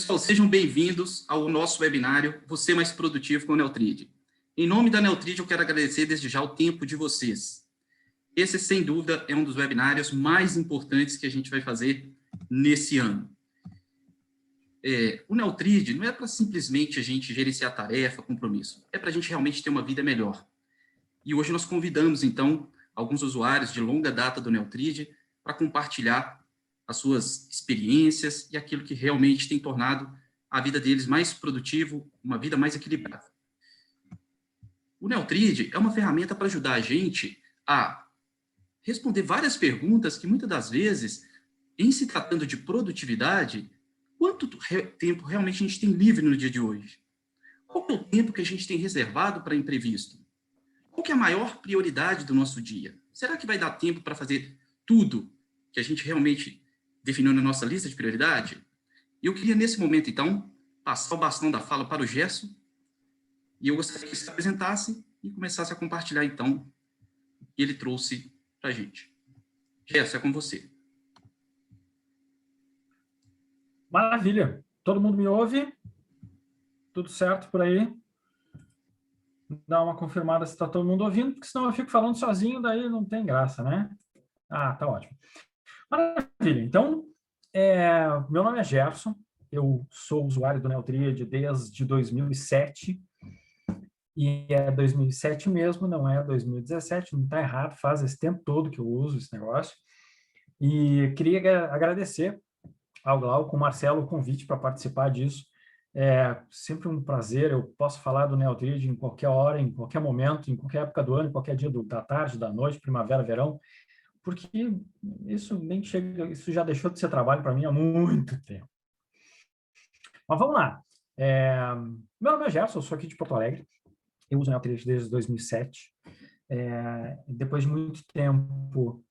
Pessoal, sejam bem-vindos ao nosso webinário Você Mais Produtivo com o Neutrid. Em nome da Neutrid, eu quero agradecer desde já o tempo de vocês. Esse, sem dúvida, é um dos webinários mais importantes que a gente vai fazer nesse ano. O Neutrid não é para simplesmente a gente gerenciar tarefa, compromisso, é para a gente realmente ter uma vida melhor. E hoje nós convidamos, então, alguns usuários de longa data do Neutrid para compartilhar as suas experiências e aquilo que realmente tem tornado a vida deles mais produtivo, uma vida mais equilibrada. O Neutrid é uma ferramenta para ajudar a gente a responder várias perguntas que, muitas das vezes, em se tratando de produtividade, quanto tempo realmente a gente tem livre no dia de hoje? Qual é o tempo que a gente tem reservado para imprevisto? Qual que é a maior prioridade do nosso dia? Será que vai dar tempo para fazer tudo que a gente realmente definiu na nossa lista de prioridade? E eu queria, nesse momento, então, passar o bastão da fala para o Gerson, e eu gostaria que ele se apresentasse e começasse a compartilhar, então, o que ele trouxe para a gente. Gerson, é com você. Maravilha. Todo mundo me ouve? Tudo certo por aí? Dá uma confirmada se está todo mundo ouvindo, porque senão eu fico falando sozinho, daí não tem graça, né? Ah, tá ótimo. Maravilha. Então, meu nome é Gerson, eu sou usuário do Neutrid desde 2007, e é 2007 mesmo, não é 2017, não está errado, faz esse tempo todo que eu uso esse negócio. E queria agradecer ao Glauco, ao Marcelo, o convite para participar disso. É sempre um prazer, eu posso falar do Neutrid em qualquer hora, em qualquer momento, em qualquer época do ano, em qualquer dia da tarde, da noite, primavera, verão, porque isso nem chega, isso já deixou de ser trabalho para mim há muito tempo. Mas vamos lá. Meu nome é Gerson, eu sou aqui de Porto Alegre, eu uso o Neutrid desde 2007. Depois de muito tempo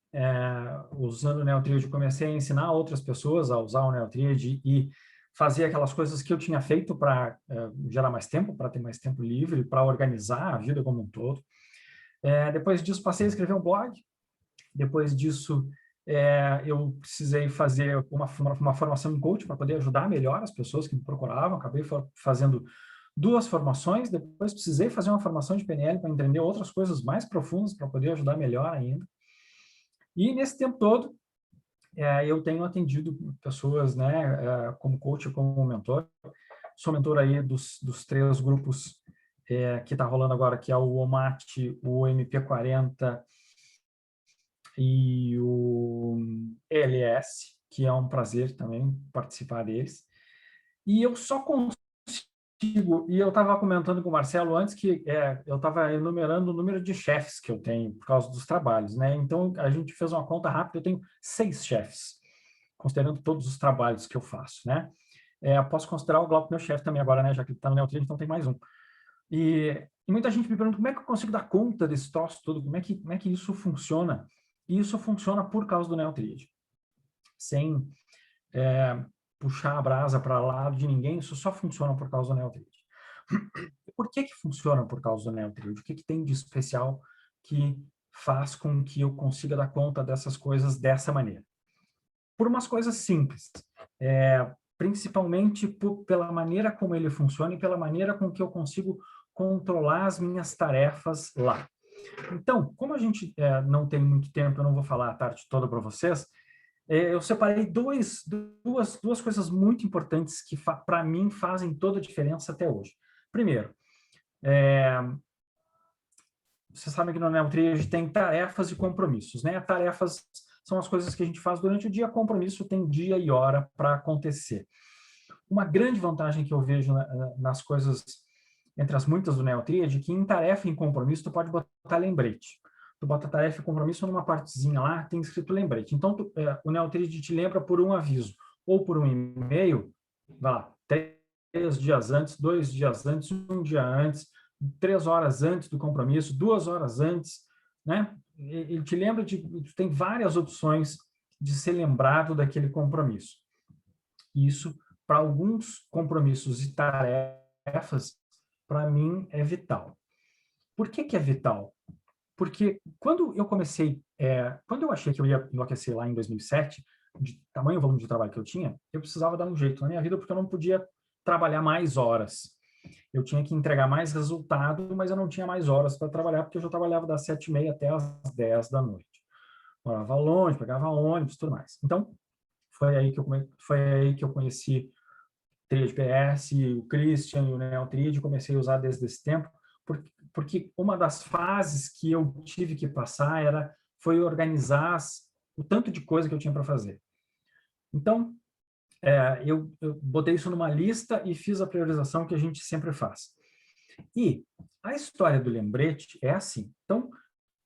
usando o Neutrid, comecei a ensinar outras pessoas a usar o Neutrid e fazer aquelas coisas que eu tinha feito para gerar mais tempo, para ter mais tempo livre, para organizar a vida como um todo. Depois disso, passei a escrever um blog. Depois disso, eu precisei fazer uma formação em coach para poder ajudar melhor as pessoas que me procuravam. Acabei fazendo 2 formações, depois precisei fazer uma formação de PNL para entender outras coisas mais profundas para poder ajudar melhor ainda. E nesse tempo todo, eu tenho atendido pessoas, né, como coach, como mentor. Sou mentor aí dos 3 grupos que está rolando agora, que é o OMAT, o MP40 e o ELS, que é um prazer também participar deles. E eu só consigo, e eu estava comentando com o Marcelo antes que eu estava enumerando o número de chefes que eu tenho por causa dos trabalhos, né? Então, a gente fez uma conta rápida, eu tenho 6 chefes, considerando todos os trabalhos que eu faço, né? Posso considerar o Glauco meu chefe também agora, né? Já que ele está no Neutrid, então tem mais um. E muita gente me pergunta como é que eu consigo dar conta desse troço todo, como é que isso funciona? E isso funciona por causa do Neutrid. Sem puxar a brasa para lado de ninguém, isso só funciona por causa do Neutrid. Por que funciona por causa do Neutrid? O que tem de especial que faz com que eu consiga dar conta dessas coisas dessa maneira? Por umas coisas simples, principalmente pela maneira como ele funciona e pela maneira com que eu consigo controlar as minhas tarefas lá. Então, como a gente não tem muito tempo, eu não vou falar a tarde toda para vocês, eu separei duas coisas muito importantes que, para mim, fazem toda a diferença até hoje. Primeiro, vocês sabem que no Neutrid tem tarefas e compromissos, né? Tarefas são as coisas que a gente faz durante o dia, compromisso tem dia e hora para acontecer. Uma grande vantagem que eu vejo nas coisas, entre as muitas do Neutrid, é que em tarefa e em compromisso tu pode botar lembrete. Tu bota tarefa e compromisso numa partezinha lá, tem escrito lembrete. Então, o Neutrid te lembra por um aviso ou por um e-mail, vai lá, 3 dias antes, 2 dias antes, 1 dia antes, 3 horas antes do compromisso, 2 horas antes, né? Ele te lembra tu tem várias opções de ser lembrado daquele compromisso. Isso, para alguns compromissos e tarefas, para mim é vital. Por que é vital? Porque quando eu comecei, quando eu achei que eu ia enlouquecer lá em 2007, de tamanho volume de trabalho que eu tinha, eu precisava dar um jeito na minha vida, porque eu não podia trabalhar mais horas. Eu tinha que entregar mais resultado, mas eu não tinha mais horas para trabalhar, porque eu já trabalhava das 7h30 até as 10 da noite. Morava longe, pegava ônibus, tudo mais. Então, foi aí que eu conheci Tríade PS, o Christian e o Neotríade, comecei a usar desde esse tempo, porque uma das fases que eu tive que passar foi organizar o tanto de coisa que eu tinha para fazer. Então, eu botei isso numa lista e fiz a priorização que a gente sempre faz. E a história do lembrete é assim. Então,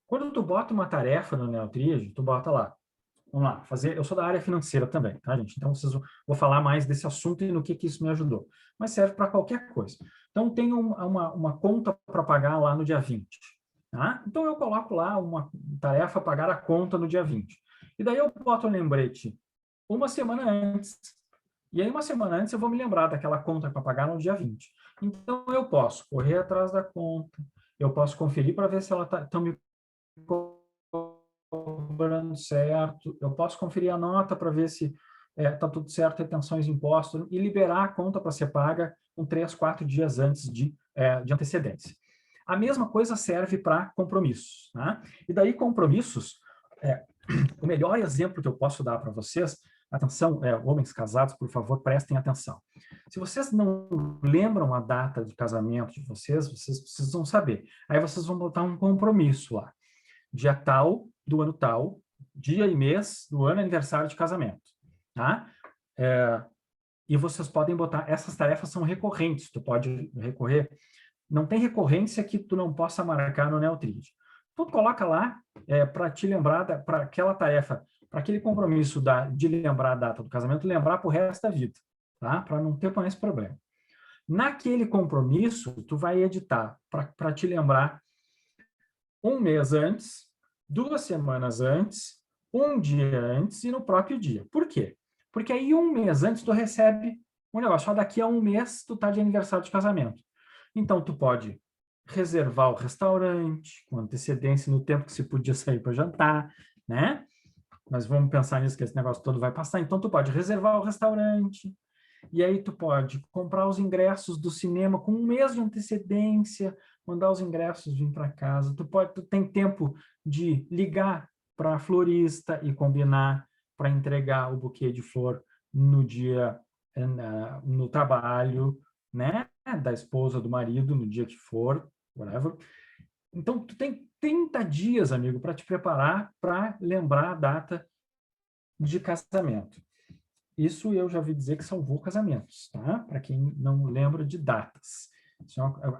quando tu bota uma tarefa no Neotríade, tu bota lá. Vamos lá, eu sou da área financeira também, tá, gente? Então, vou falar mais desse assunto e no que isso me ajudou. Mas serve para qualquer coisa. Então, tem uma conta para pagar lá no dia 20. Tá? Então, eu coloco lá uma tarefa, pagar a conta no dia 20. E daí eu boto o lembrete uma semana antes. E aí, uma semana antes, eu vou me lembrar daquela conta para pagar no dia 20. Então, eu posso correr atrás da conta, eu posso conferir para ver se ela está me cobrando certo, eu posso conferir a nota para ver se está tudo certo, retenções, impostos, e liberar a conta para ser paga com 3, 4 dias antes de antecedência. A mesma coisa serve para compromissos. Né? E daí, compromissos, o melhor exemplo que eu posso dar para vocês, atenção, homens casados, por favor, prestem atenção. Se vocês não lembram a data de casamento de vocês precisam saber. Aí vocês vão botar um compromisso lá. Dia tal, do ano tal, dia e mês do ano aniversário de casamento. Tá? E vocês podem botar, essas tarefas são recorrentes, tu pode recorrer, não tem recorrência que tu não possa marcar no Neotríade. Tu coloca lá para te lembrar, para aquela tarefa, para aquele compromisso de lembrar a data do casamento, lembrar para o resto da vida, tá? Para não ter mais problema. Naquele compromisso, tu vai editar para te lembrar um mês antes, 2 semanas antes, um dia antes e no próprio dia. Por quê? Porque aí um mês antes tu recebe um negócio. Só daqui a um mês tu tá de aniversário de casamento. Então tu pode reservar o restaurante com antecedência no tempo que se podia sair para jantar, né? Mas vamos pensar nisso, que esse negócio todo vai passar. Então tu pode reservar o restaurante, e aí tu pode comprar os ingressos do cinema com um mês de antecedência, mandar os ingressos vir para casa. Tu tem tempo de ligar para a florista e combinar para entregar o buquê de flor no dia, no trabalho, né? Da esposa, do marido, no dia que for, whatever. Então, tu tem 30 dias, amigo, para te preparar para lembrar a data de casamento. Isso eu já ouvi dizer que salvou casamentos, tá? Para quem não lembra de datas.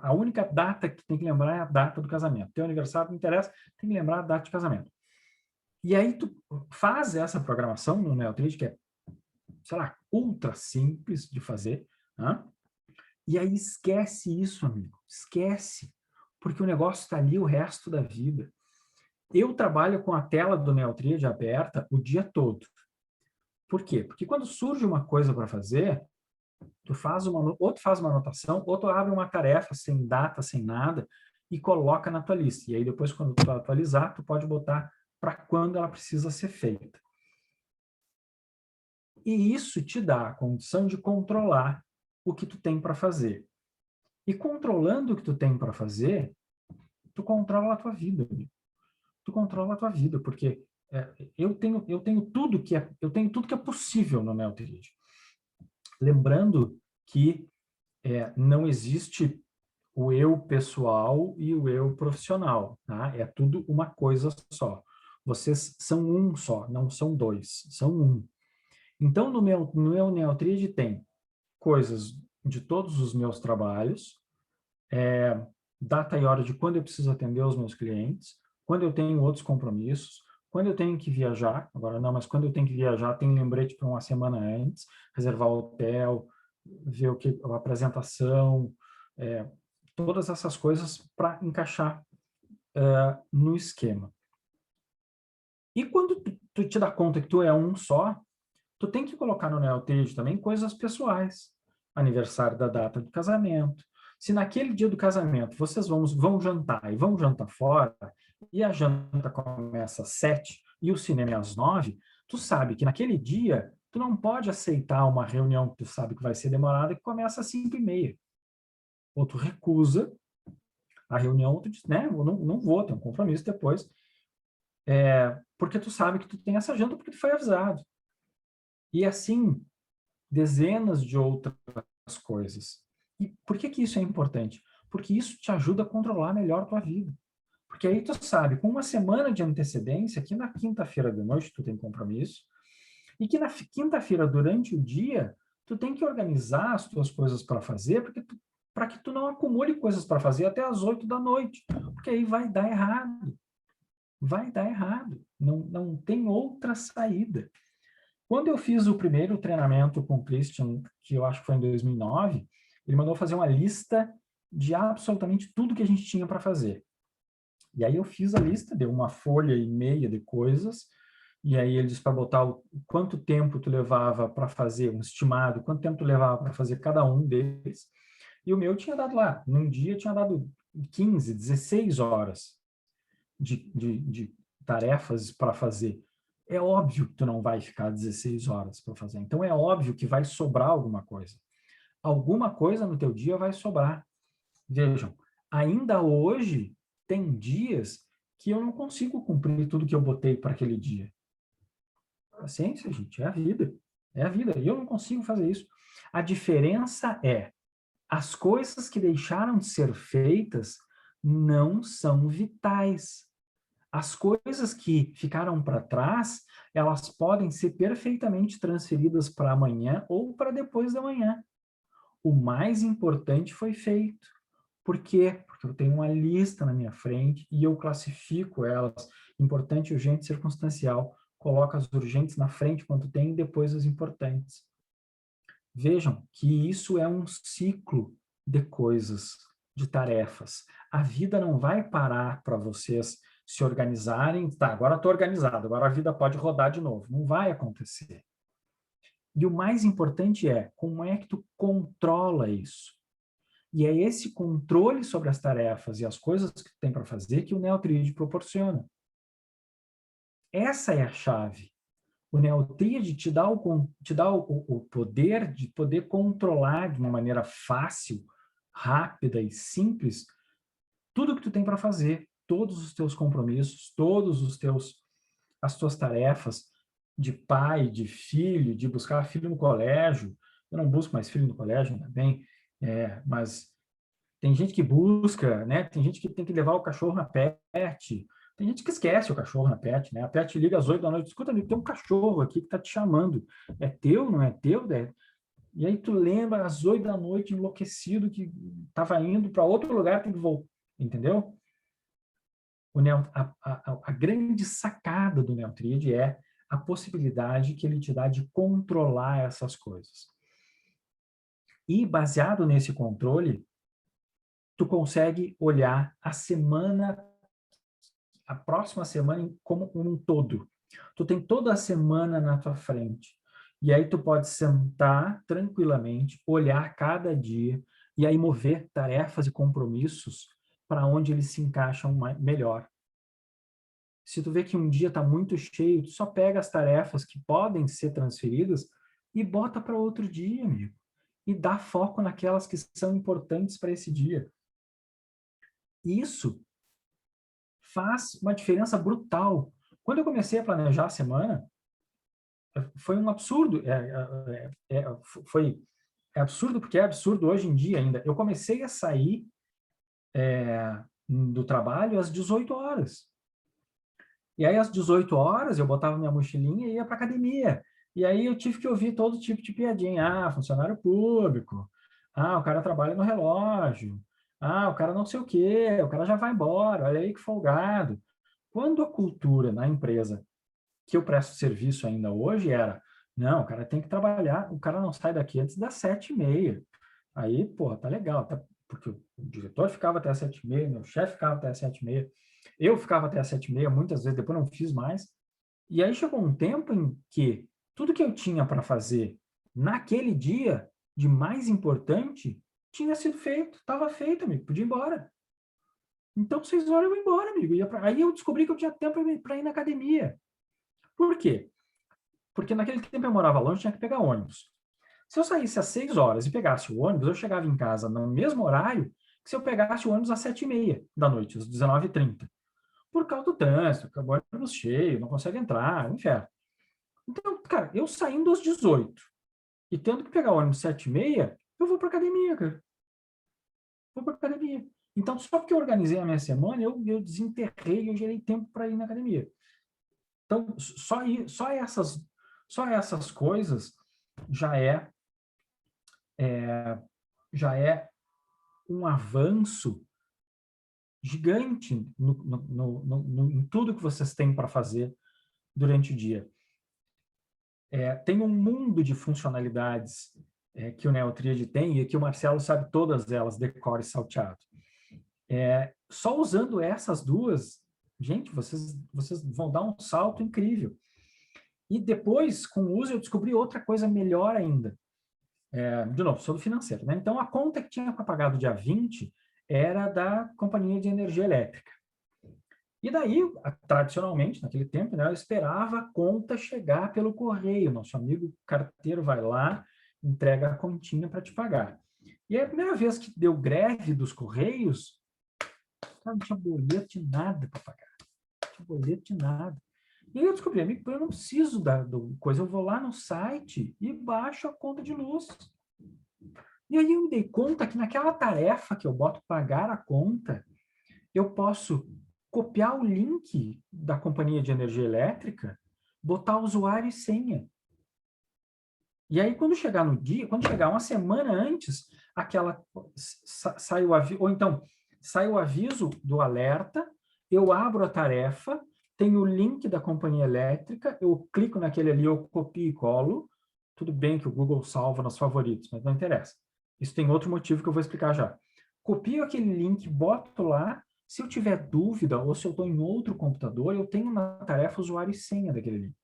A única data que tem que lembrar é a data do casamento. Teu aniversário não interessa, tem que lembrar a data de casamento. E aí tu faz essa programação no Neotríade, que é, sei lá, ultra simples de fazer, tá? E aí esquece isso, amigo. Esquece. Porque o negócio está ali o resto da vida. Eu trabalho com a tela do Neotríade aberta o dia todo. Por quê? Porque quando surge uma coisa para fazer, ou tu faz uma anotação, ou tu abre uma tarefa sem data, sem nada, e coloca na tua lista. E aí depois, quando tu atualizar, tu pode botar para quando ela precisa ser feita. E isso te dá a condição de controlar o que tu tem para fazer. E controlando o que tu tem para fazer, tu controla a tua vida. Tu controla a tua vida, porque eu tenho tudo que é possível no Neotríade. Lembrando que não existe o eu pessoal e o eu profissional, tá? É tudo uma coisa só. Vocês são um só, não são dois, são um. Então, no meu Neotríade tem coisas de todos os meus trabalhos, data e hora de quando eu preciso atender os meus clientes, quando eu tenho outros compromissos, quando eu tenho que viajar, agora não, mas quando eu tenho que viajar, tem lembrete para uma semana antes, reservar o hotel, ver a apresentação, todas essas coisas para encaixar no esquema. E quando tu te dá conta que tu é um só, tu tem que colocar no Neotríade também coisas pessoais, aniversário da data do casamento. Se naquele dia do casamento vocês vão jantar e vão jantar fora, e a janta começa às 7 e o cinema é às 9, Tu sabe que naquele dia, tu não pode aceitar uma reunião que tu sabe que vai ser demorada, que começa às 5h30. Ou tu recusa a reunião, tu diz, né, eu não vou, tenho um compromisso depois, porque tu sabe que tu tem essa janta, porque tu foi avisado. E assim, dezenas de outras coisas. E por que que isso é importante? Porque isso te ajuda a controlar melhor a tua vida. Porque aí tu sabe, com uma semana de antecedência, que na quinta-feira de noite tu tem compromisso, e que na quinta-feira, durante o dia, tu tem que organizar as tuas coisas para fazer, para que tu não acumule coisas para fazer até as 8 da noite, porque aí vai dar errado. Vai dar errado. Não tem outra saída. Quando eu fiz o primeiro treinamento com o Christian, que eu acho que foi em 2009, ele mandou fazer uma lista de absolutamente tudo que a gente tinha para fazer. E aí eu fiz a lista, deu uma folha e meia de coisas, e aí ele disse para botar quanto tempo tu levava para fazer, um estimado, quanto tempo tu levava para fazer cada um deles. E o meu tinha dado lá, num dia tinha dado 15, 16 horas de tarefas para fazer. É óbvio que tu não vai ficar 16 horas para fazer. Então é óbvio que vai sobrar alguma coisa. Alguma coisa no teu dia vai sobrar. Vejam, ainda hoje tem dias que eu não consigo cumprir tudo que eu botei para aquele dia. Paciência, gente, é a vida. É a vida. E eu não consigo fazer isso. A diferença é, as coisas que deixaram de ser feitas não são vitais. As coisas que ficaram para trás, elas podem ser perfeitamente transferidas para amanhã ou para depois da manhã. O mais importante foi feito. Por quê? Porque eu tenho uma lista na minha frente e eu classifico elas, importante, urgente, circunstancial. Coloco as urgentes na frente quando tem e depois as importantes. Vejam que isso é um ciclo de coisas, de tarefas. A vida não vai parar para vocês se organizarem. Tá, agora estou organizado, agora a vida pode rodar de novo. Não vai acontecer. E o mais importante é, como é que tu controla isso? E é esse controle sobre as tarefas e as coisas que tu tem para fazer que o NeoTriad proporciona. Essa é a chave. O NeoTriad te dá o poder de poder controlar de uma maneira fácil, rápida e simples tudo que tu tem para fazer, todos os teus compromissos, as tuas tarefas de pai, de filho, de buscar filho no colégio. Eu não busco mais filho no colégio, ainda bem, mas tem gente que busca, né? Tem gente que tem que levar o cachorro na pet. Tem gente que esquece o cachorro na pet, né? A pet liga às 8 da noite, escuta, tem um cachorro aqui que tá te chamando. É teu, não é teu? E aí tu lembra às 8 da noite, enlouquecido, que estava indo para outro lugar, tem que voltar, entendeu? A grande sacada do NeoTriad é a possibilidade que ele te dá de controlar essas coisas. E baseado nesse controle, tu consegue olhar a próxima semana como um todo. Tu tem toda a semana na tua frente. E aí tu pode sentar tranquilamente, olhar cada dia e aí mover tarefas e compromissos para onde eles se encaixam melhor. Se tu vê que um dia está muito cheio, tu só pega as tarefas que podem ser transferidas e bota para outro dia, amigo. E dá foco naquelas que são importantes para esse dia. Isso faz uma diferença brutal. Quando eu comecei a planejar a semana, foi um absurdo. É absurdo porque é absurdo hoje em dia ainda. Eu comecei a sair do trabalho às 18 horas. E aí, às 18 horas, eu botava minha mochilinha e ia para academia. E aí eu tive que ouvir todo tipo de piadinha. Ah, funcionário público. Ah, o cara trabalha no relógio. Ah, o cara não sei o quê. O cara já vai embora. Olha aí que folgado. Quando a cultura na empresa que eu presto serviço ainda hoje era, não, o cara tem que trabalhar, o cara não sai daqui antes das 7h30. Aí, porra, tá legal, tá? Porque o diretor ficava até as 7h30, meu chefe ficava até as 7h30, eu ficava até as 7h30, muitas vezes, depois não fiz mais. E aí chegou um tempo em que tudo que eu tinha para fazer naquele dia, de mais importante, tinha sido feito, estava feito, amigo, podia ir embora. Então, 6 horas eu ia embora, amigo. Aí eu descobri que eu tinha tempo para ir na academia. Por quê? Porque naquele tempo eu morava longe, tinha que pegar ônibus. Se eu saísse às 6 horas e pegasse o ônibus, eu chegava em casa no mesmo horário que se eu pegasse o ônibus às 7h30 da noite, às 19h30. Por causa do trânsito, que o ônibus cheio, não consegue entrar, inferno. Então, cara, eu saindo às 18 e tendo que pegar o ônibus às 7h30, eu vou para academia, cara. Vou para academia. Então, só porque eu organizei a minha semana, eu desenterrei, eu gerei tempo para ir na academia. Então, só essas coisas já é um avanço gigante em tudo que vocês têm para fazer durante o dia. Tem um mundo de funcionalidades que o NeoTriad tem e que o Marcelo sabe todas elas, de cor e salteado. Só usando essas duas, gente, vocês vão dar um salto incrível. E depois, com o uso, eu descobri outra coisa melhor ainda. De novo, sou do financeiro, né? Então, a conta que tinha para pagar do dia 20 era da Companhia de Energia Elétrica. E daí, tradicionalmente, naquele tempo, né, eu esperava a conta chegar pelo correio. Nosso amigo carteiro vai lá, entrega a continha para te pagar. E a primeira vez que deu greve dos correios, não tinha boleto de nada para pagar. Não tinha boleto de nada. E aí eu descobri, amigo, eu não preciso do coisa, eu vou lá no site e baixo a conta de luz. E aí eu me dei conta que naquela tarefa que eu boto pagar a conta, eu posso copiar o link da companhia de energia elétrica, botar usuário e senha. E aí, quando chegar no dia, quando chegar uma semana antes, sai o aviso, ou então sai o aviso do alerta, eu abro a tarefa, tem o link da companhia elétrica, eu clico naquele ali, eu copio e colo. Tudo bem que o Google salva nos favoritos, mas não interessa. Isso tem outro motivo que eu vou explicar já. Copio aquele link, boto lá. Se eu tiver dúvida ou se eu estou em outro computador, eu tenho na tarefa usuário e senha daquele link.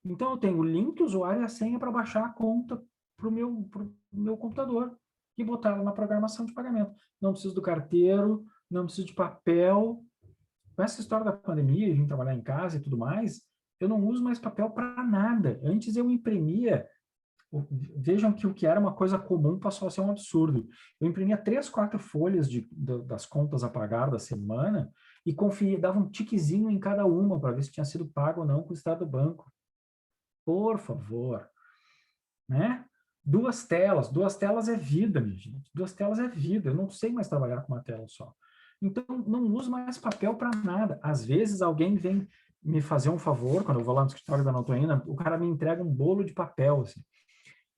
Então, eu tenho o link, o usuário e a senha para baixar a conta para o meu computador e botar ela na programação de pagamento. Não preciso do carteiro, não preciso de papel. Com essa história da pandemia, de vir trabalhar em casa e tudo mais, eu não uso mais papel para nada. Antes eu imprimia. Vejam que o que era uma coisa comum passou a ser um absurdo. Eu imprimia 3, 4 folhas das contas a pagar da semana e dava um tiquezinho em cada uma para ver se tinha sido pago ou não com o estado do banco. Por favor. Né? 2 telas é vida, minha gente. 2 telas é vida. Eu não sei mais trabalhar com uma tela só. Então, não uso mais papel para nada. Às vezes, alguém vem me fazer um favor, quando eu vou lá no escritório da Notoína, o cara me entrega um bolo de papel, assim.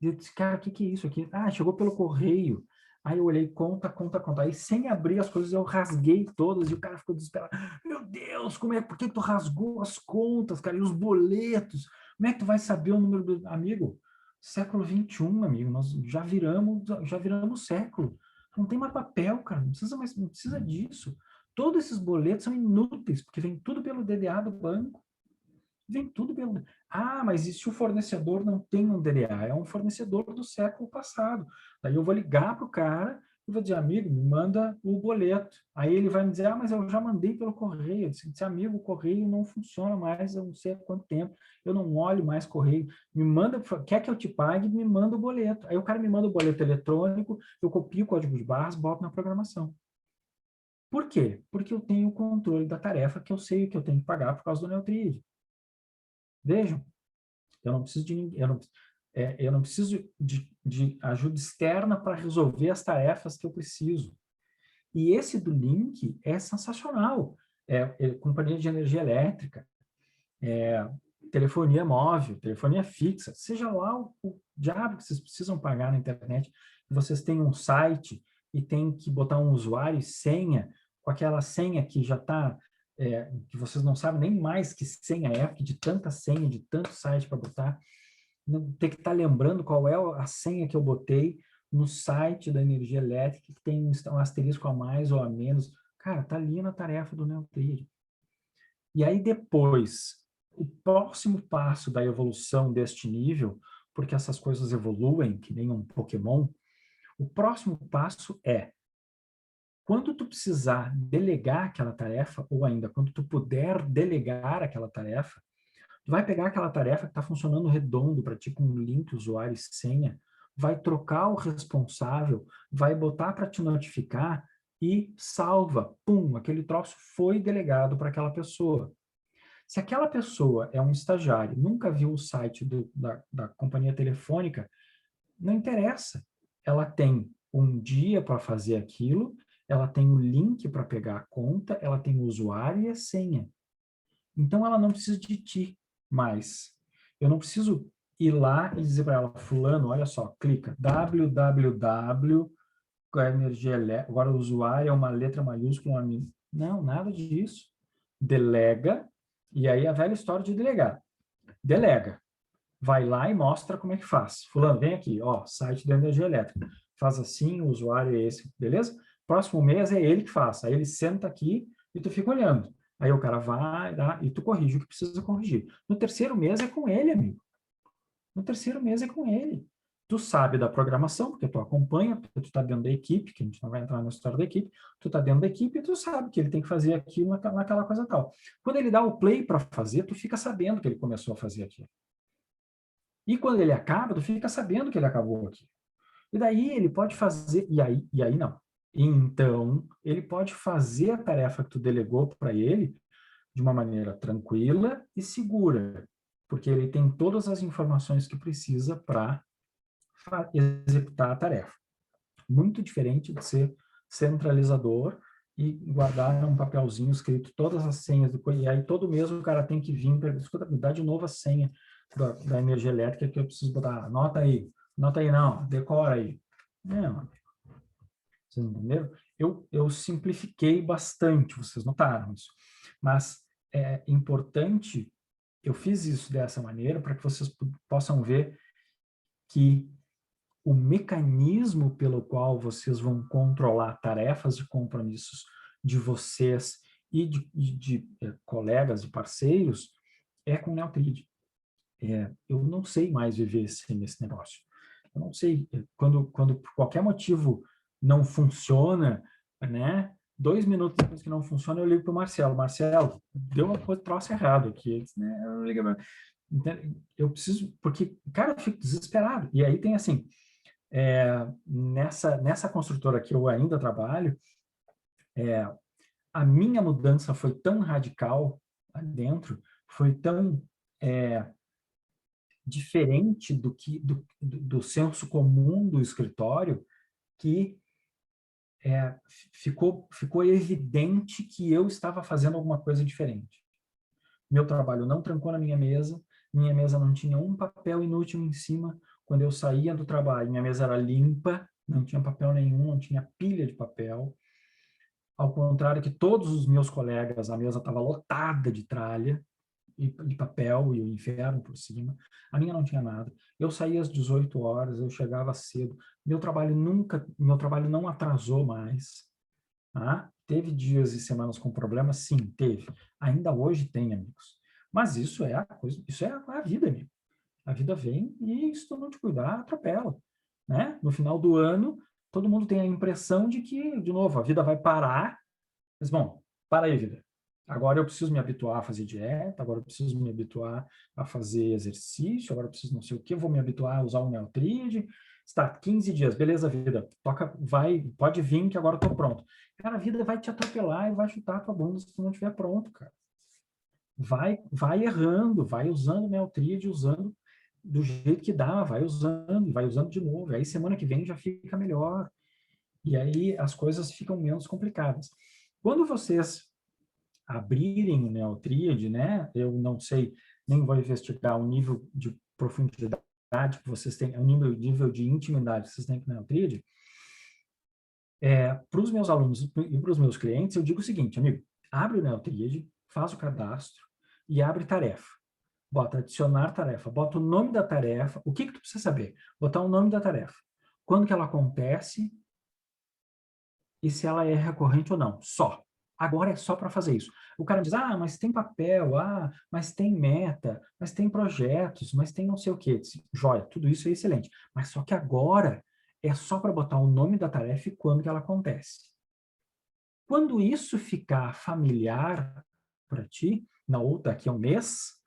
E eu disse, cara, o que é isso aqui? Ah, chegou pelo correio. Aí eu olhei, conta. Aí, sem abrir as coisas, eu rasguei todas e o cara ficou desesperado. Meu Deus, por que tu rasgou as contas, cara? E os boletos? Como é que tu vai saber o número do... Amigo, século XXI, amigo, nós já viramos século. Não tem mais papel, cara, não precisa disso. Todos esses boletos são inúteis, porque vem tudo pelo DDA do banco. Vem tudo pelo... Ah, mas e se o fornecedor não tem um DDA? É um fornecedor do século passado. Daí eu vou ligar para o cara e vou dizer, amigo, me manda o boleto. Aí ele vai me dizer, ah, mas eu já mandei pelo correio. Eu disse, amigo, o correio não funciona mais, eu não sei há quanto tempo, eu não olho mais correio. Me manda, quer que eu te pague? Me manda o boleto. Aí o cara me manda o boleto eletrônico, eu copio o código de barras, boto na programação. Por quê? Porque eu tenho o controle da tarefa, que eu sei que eu tenho que pagar por causa do NeoTriad. Vejam, eu não preciso de ninguém, eu não preciso de ajuda externa para resolver as tarefas que eu preciso. E esse do link é sensacional. Companhia de energia elétrica, telefonia móvel, telefonia fixa, seja lá o diabo que vocês precisam pagar na internet, vocês têm um site e tem que botar um usuário e senha, com aquela senha que já está, que vocês não sabem nem mais que senha é, porque de tanta senha, de tanto site para botar, não ter que estar lembrando qual é a senha que eu botei no site da energia elétrica, que tem um asterisco a mais ou a menos. Cara, tá ali na tarefa do NeoTriad. E aí depois, o próximo passo da evolução deste nível, porque essas coisas evoluem, que nem um Pokémon, o próximo passo é, quando tu precisar delegar aquela tarefa, ou ainda quando tu puder delegar aquela tarefa, Tu vai pegar aquela tarefa que está funcionando redondo para ti com link, usuário e senha, vai trocar o responsável, vai botar para te notificar e salva. Pum, aquele troço foi delegado para aquela pessoa. Se aquela pessoa é um estagiário, nunca viu o site da companhia telefônica, não interessa. Ela tem um dia para fazer aquilo, ela tem o link para pegar a conta, ela tem o usuário e a senha. Então, ela não precisa de ti mais. Eu não preciso ir lá e dizer para ela, fulano, olha só, clica www, com a energia elétrica, agora o usuário é uma letra maiúscula, não, nada disso. Delega, e aí a velha história de delegar. Delega. Vai lá e mostra como é que faz. Fulano, vem aqui, ó, site da energia elétrica. Faz assim, o usuário é esse, beleza? Próximo mês é ele que faz. Aí ele senta aqui e tu fica olhando. Aí o cara vai, dá, e tu corrige o que precisa corrigir. No terceiro mês é com ele, amigo. No terceiro mês é com ele. Tu sabe da programação, porque tu acompanha, porque tu está dentro da equipe, que a gente não vai entrar na história da equipe, tu está dentro da equipe e tu sabe que ele tem que fazer aquilo naquela coisa tal. Quando ele dá o play para fazer, tu fica sabendo que ele começou a fazer aquilo. E quando ele acaba, tu fica sabendo que ele acabou aqui. E daí ele pode fazer, e aí não. Então, ele pode fazer a tarefa que tu delegou para ele de uma maneira tranquila e segura, porque ele tem todas as informações que precisa para executar a tarefa. Muito diferente de ser centralizador e guardar um papelzinho escrito todas as senhas, e aí todo mês o cara tem que vir, escuta, me dá de novo a senha da energia elétrica que eu preciso botar, anota aí não, decora aí. Não, vocês entenderam? Eu simplifiquei bastante, vocês notaram isso, mas é importante, eu fiz isso dessa maneira para que vocês possam ver que o mecanismo pelo qual vocês vão controlar tarefas e compromissos de vocês e de colegas e parceiros é com o Neotrid. Eu não sei mais viver sem esse negócio. Eu não sei, quando por qualquer motivo não funciona, né? 2 minutos depois que não funciona, eu ligo para o Marcelo. Marcelo, deu uma coisa, troço errado aqui. Né? Eu preciso, porque, cara, eu fico desesperado. E aí tem assim, nessa construtora que eu ainda trabalho, a minha mudança foi tão radical lá dentro, foi tão diferente do senso comum do escritório, que ficou evidente que eu estava fazendo alguma coisa diferente. Meu trabalho não trancou na minha mesa não tinha um papel inútil em cima. Quando eu saía do trabalho, minha mesa era limpa, não tinha papel nenhum, não tinha pilha de papel. Ao contrário que todos os meus colegas, a mesa estava lotada de tralha, e de papel e o inferno por cima. A minha não tinha nada. Eu saía às 18 horas, eu chegava cedo. Meu trabalho não atrasou mais. Tá? Teve dias e semanas com problemas? Sim, teve. Ainda hoje tem, amigos. Mas isso é a coisa, isso é a vida, amigo. A vida vem e se tu não te cuidar, atropela. Né? No final do ano, todo mundo tem a impressão de que, de novo, a vida vai parar. Mas, bom, para aí, vida. Agora eu preciso me habituar a fazer dieta, agora eu preciso me habituar a fazer exercício, agora eu preciso não sei o que, vou me habituar a usar o Neotrid. Está, 15 dias, beleza, vida. Toca, vai, pode vir que agora eu tô pronto. Cara, a vida vai te atropelar e vai chutar a tua bunda se tu não estiver pronto, cara. Vai errando, vai usando o Neotrid, usando do jeito que dá, vai usando de novo. Aí semana que vem já fica melhor. E aí as coisas ficam menos complicadas. Quando vocês abrirem o Neotrid, né? Eu não sei, nem vou investigar o nível de profundidade que vocês têm, o nível de intimidade que vocês têm com o Neotrid. Para os meus alunos e para os meus clientes, eu digo o seguinte, amigo, abre o Neotrid, faz o cadastro e abre tarefa. Bota adicionar tarefa, bota o nome da tarefa, o que tu precisa saber? Botar o nome da tarefa. Quando que ela acontece e se ela é recorrente ou não. Só. Agora é só para fazer isso. O cara diz, mas tem papel, mas tem meta, mas tem projetos, mas tem não sei o quê. Joia, tudo isso é excelente. Mas só que agora é só para botar o nome da tarefa e quando que ela acontece. Quando isso ficar familiar para ti, daqui a um mês,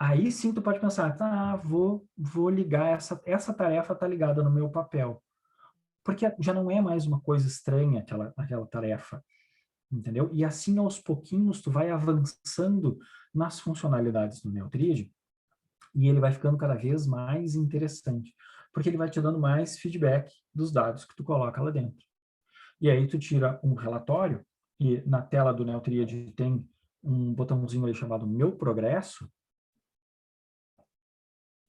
Aí sim tu pode pensar, tá, vou ligar, essa tarefa está ligada no meu papel. Porque já não é mais uma coisa estranha aquela tarefa, entendeu? E assim, aos pouquinhos, tu vai avançando nas funcionalidades do Neotrid e ele vai ficando cada vez mais interessante, porque ele vai te dando mais feedback dos dados que tu coloca lá dentro. E aí tu tira um relatório e na tela do Neotrid tem um botãozinho ali chamado Meu Progresso,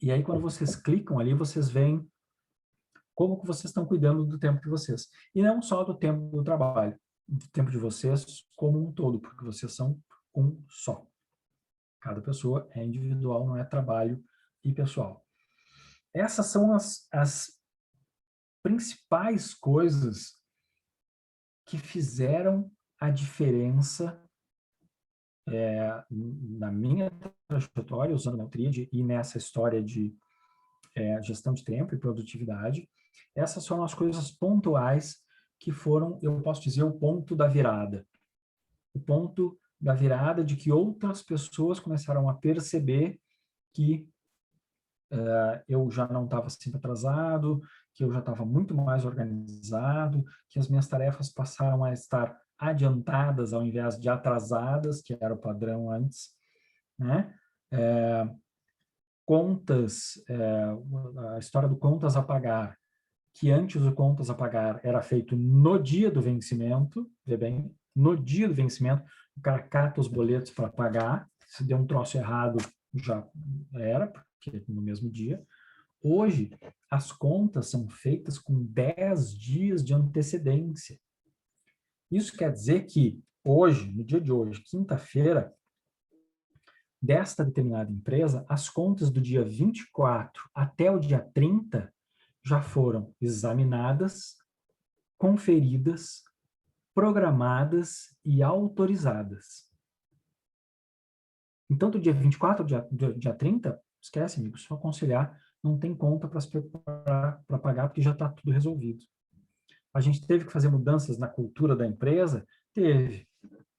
e aí quando vocês clicam ali, vocês veem como que vocês estão cuidando do tempo de vocês. E não só do tempo do trabalho, do tempo de vocês como um todo, porque vocês são um só. Cada pessoa é individual, não é trabalho e pessoal. Essas são as principais coisas que fizeram a diferença na minha trajetória usando o Neotrid e nessa história de gestão de tempo e produtividade. Essas foram as coisas pontuais que foram, eu posso dizer, o ponto da virada. O ponto da virada de que outras pessoas começaram a perceber que eu já não estava sempre atrasado, que eu já estava muito mais organizado, que as minhas tarefas passaram a estar adiantadas ao invés de atrasadas, que era o padrão antes, né? Contas, a história do contas a pagar, que antes o contas a pagar era feito no dia do vencimento, vê bem, no dia do vencimento, o cara cata os boletos para pagar, se deu um troço errado, já era, porque no mesmo dia. Hoje, as contas são feitas com 10 dias de antecedência. Isso quer dizer que hoje, no dia de hoje, quinta-feira, desta determinada empresa, as contas do dia 24 até o dia 30 já foram examinadas, conferidas, programadas e autorizadas. Então, do dia 24 ao dia 30, esquece, amigo, só conciliar, não tem conta para se preparar para pagar, porque já está tudo resolvido. A gente teve que fazer mudanças na cultura da empresa? Teve.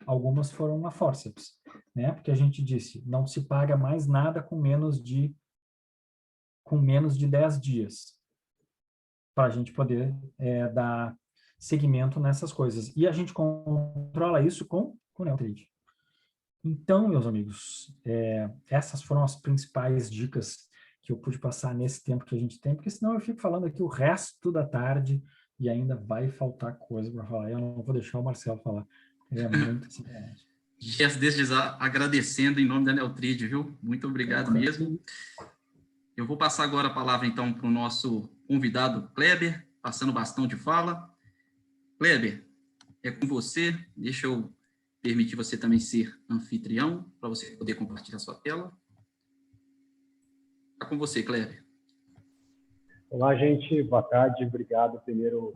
Algumas foram uma forceps, né? Porque a gente disse, não se paga mais nada com menos de 10 dias, para a gente poder dar seguimento nessas coisas. E a gente controla isso com o Neotrid. Então, meus amigos, essas foram as principais dicas que eu pude passar nesse tempo que a gente tem, porque senão eu fico falando aqui o resto da tarde e ainda vai faltar coisa para falar. Eu não vou deixar o Marcelo falar. Ele é muito sacanagem. Desde já agradecendo em nome da Neotrid, viu? Muito obrigado mesmo. Eu vou passar agora a palavra, então, para o nosso convidado Kleber, passando o bastão de fala. Kleber, é com você. Deixa eu permitir você também ser anfitrião, para você poder compartilhar sua tela. Está com você, Kleber. Olá, gente. Boa tarde. Obrigado, primeiro,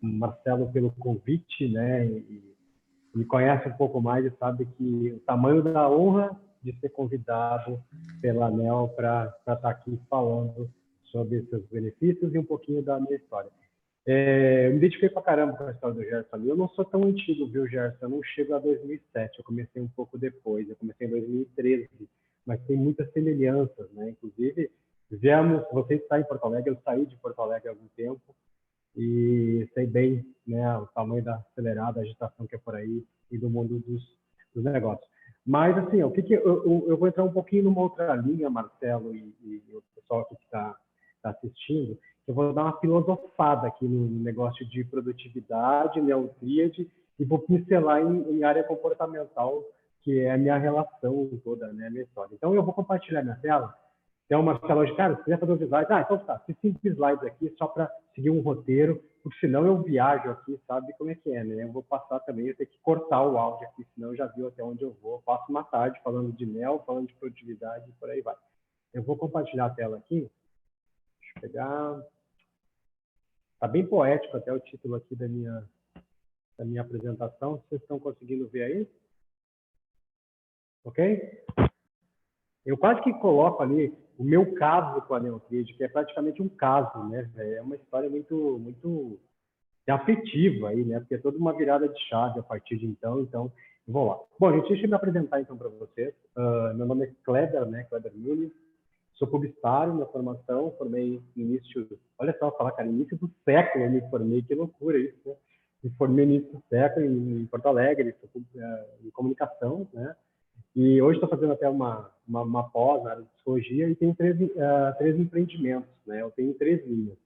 Marcelo, pelo convite, né? E me conhece um pouco mais e sabe que o tamanho da honra de ser convidado pela ANEEL para estar aqui falando sobre seus benefícios e um pouquinho da minha história. Eu me identifiquei pra caramba com a história do Gerson ali. Eu não sou tão antigo, viu, Gerson? Eu não chego a 2007, eu comecei um pouco depois. Eu comecei em 2013, mas tem muitas semelhanças, né? Inclusive, você está em Porto Alegre, eu saí de Porto Alegre há algum tempo e sei bem, né, o tamanho da acelerada, a agitação que é por aí e do mundo dos negócios. Mas, assim, eu vou entrar um pouquinho numa outra linha, Marcelo e o pessoal aqui que está assistindo. Eu vou dar uma filosofada aqui no negócio de produtividade, Neotríade, e vou pincelar em área comportamental, que é a minha relação toda, né, a minha história. Então, eu vou compartilhar minha tela. Então, Marcelo, cara, se quiser fazer uns slides, então tá, fiz 5 slides aqui só para seguir um roteiro, porque senão eu viajo aqui, sabe como é que é, né? Eu vou passar também, eu tenho que cortar o áudio aqui, senão já viu até onde eu vou. Eu passo uma tarde falando de Neo, falando de produtividade e por aí vai. Eu vou compartilhar a tela aqui. Deixa eu pegar. Tá bem poético até o título aqui da minha apresentação. Vocês estão conseguindo ver aí? Ok? Eu quase que coloco ali o meu caso com a Neotrid, que é praticamente um caso, né? É uma história muito afetiva aí, né? Porque é toda uma virada de chave a partir de então. Então, Vou lá. Bom, gente, deixa eu me apresentar então para vocês. Meu nome é Kleber, né? Kleber Nunes. Sou publicitário na formação, formei no início, olha só, falar, cara, início do século eu me formei, que loucura isso, né? Me formei no início do século em Porto Alegre, em comunicação, né? E hoje estou fazendo até uma pós na área de psicologia e tenho três empreendimentos, né? Eu tenho 3 linhas.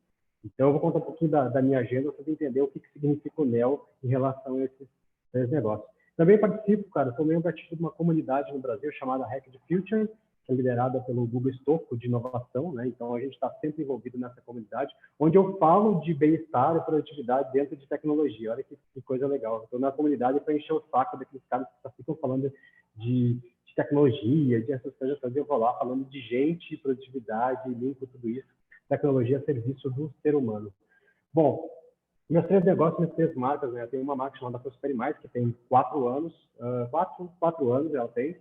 Então, eu vou contar um pouquinho da minha agenda para você entender o que significa o NEL em relação a esses 3 negócios. Também participo, cara, sou membro ativo de uma comunidade no Brasil chamada Hack the Future, que é liderada pelo Google Estocco de inovação, né? Então, a gente está sempre envolvido nessa comunidade, onde eu falo de bem-estar e produtividade dentro de tecnologia. Olha que coisa legal. Estou na comunidade para encher o saco daqueles caras que só ficam falando de tecnologia, de essas coisas, eu vou lá falando de gente, produtividade, limpo tudo isso, tecnologia a serviço do ser humano. Bom, meus 3 negócios, minhas 3 marcas, né? Eu tenho uma marca chamada Prospere Mais, que tem 4 anos, 4 anos ela tem,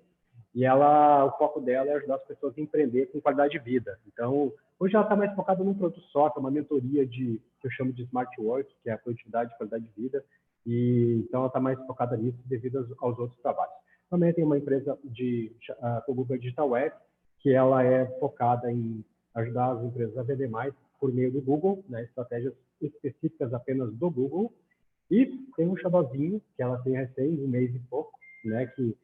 e o foco dela é ajudar as pessoas a empreender com qualidade de vida. Então, hoje ela está mais focada num produto só, que é uma mentoria que eu chamo de Smart Work, que é a produtividade e qualidade de vida, e então ela está mais focada nisso devido aos outros trabalhos. Também tem uma empresa o Google Digital Web, que ela é focada em ajudar as empresas a vender mais por meio do Google, né, estratégias específicas apenas do Google. E tem um xodózinho, que ela tem recém, 1 mês e pouco, né, que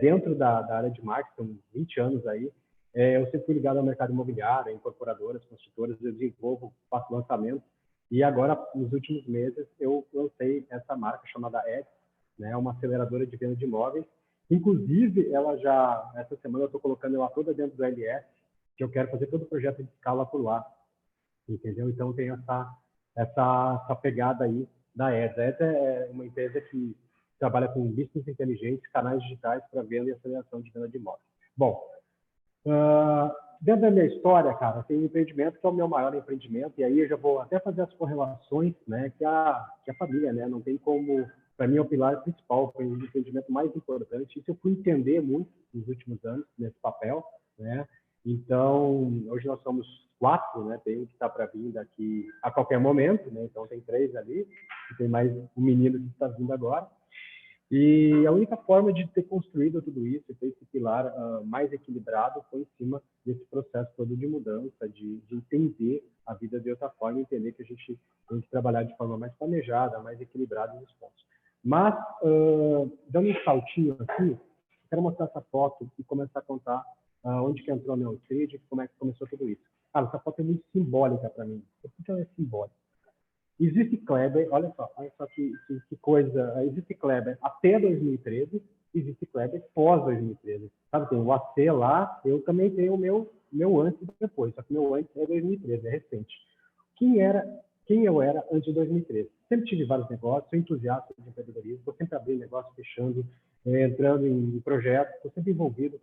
dentro da área de marketing, 20 anos aí, eu sempre fui ligado ao mercado imobiliário, incorporadoras, construtoras, eu desenvolvo, faço lançamento. E agora, nos últimos meses, eu lancei essa marca chamada Eds, né, uma aceleradora de venda de imóveis. Inclusive, essa semana eu estou colocando ela toda dentro do LS, que eu quero fazer todo o projeto de escala por lá, entendeu? Então, tem essa pegada aí da Eds. A Eds é uma empresa que trabalha com business inteligentes, canais digitais para venda e aceleração de venda de imóveis. Bom, dentro da minha história, cara, tem um empreendimento que é o meu maior empreendimento, e aí eu já vou até fazer as correlações, né, que a família, né, não tem como, para mim é o pilar principal, foi o empreendimento mais importante, isso eu fui entender muito nos últimos anos, nesse papel, né, então, hoje nós somos 4, né, tem um que está para vir daqui a qualquer momento, né, então tem 3 ali, e tem mais um menino que está vindo agora. E a única forma de ter construído tudo isso, ter esse pilar mais equilibrado, foi em cima desse processo todo de mudança, de entender a vida de outra forma, entender que a gente tem que trabalhar de forma mais planejada, mais equilibrada nos pontos. Mas, dando um saltinho aqui, quero mostrar essa foto e começar a contar onde que entrou a Neotrade, como é que começou tudo isso. Cara, essa foto é muito simbólica para mim. Por que ela é simbólica? Existe Kleber, olha só que coisa, existe Kleber até 2013, existe Kleber pós 2013. Sabe, tem o AC lá, eu também tenho o meu antes e depois, só que meu antes é 2013, é recente. Quem eu era antes de 2013? Sempre tive vários negócios, sou entusiasta de empreendedorismo, estou sempre abrindo negócio, fechando, entrando em projetos, estou sempre envolvido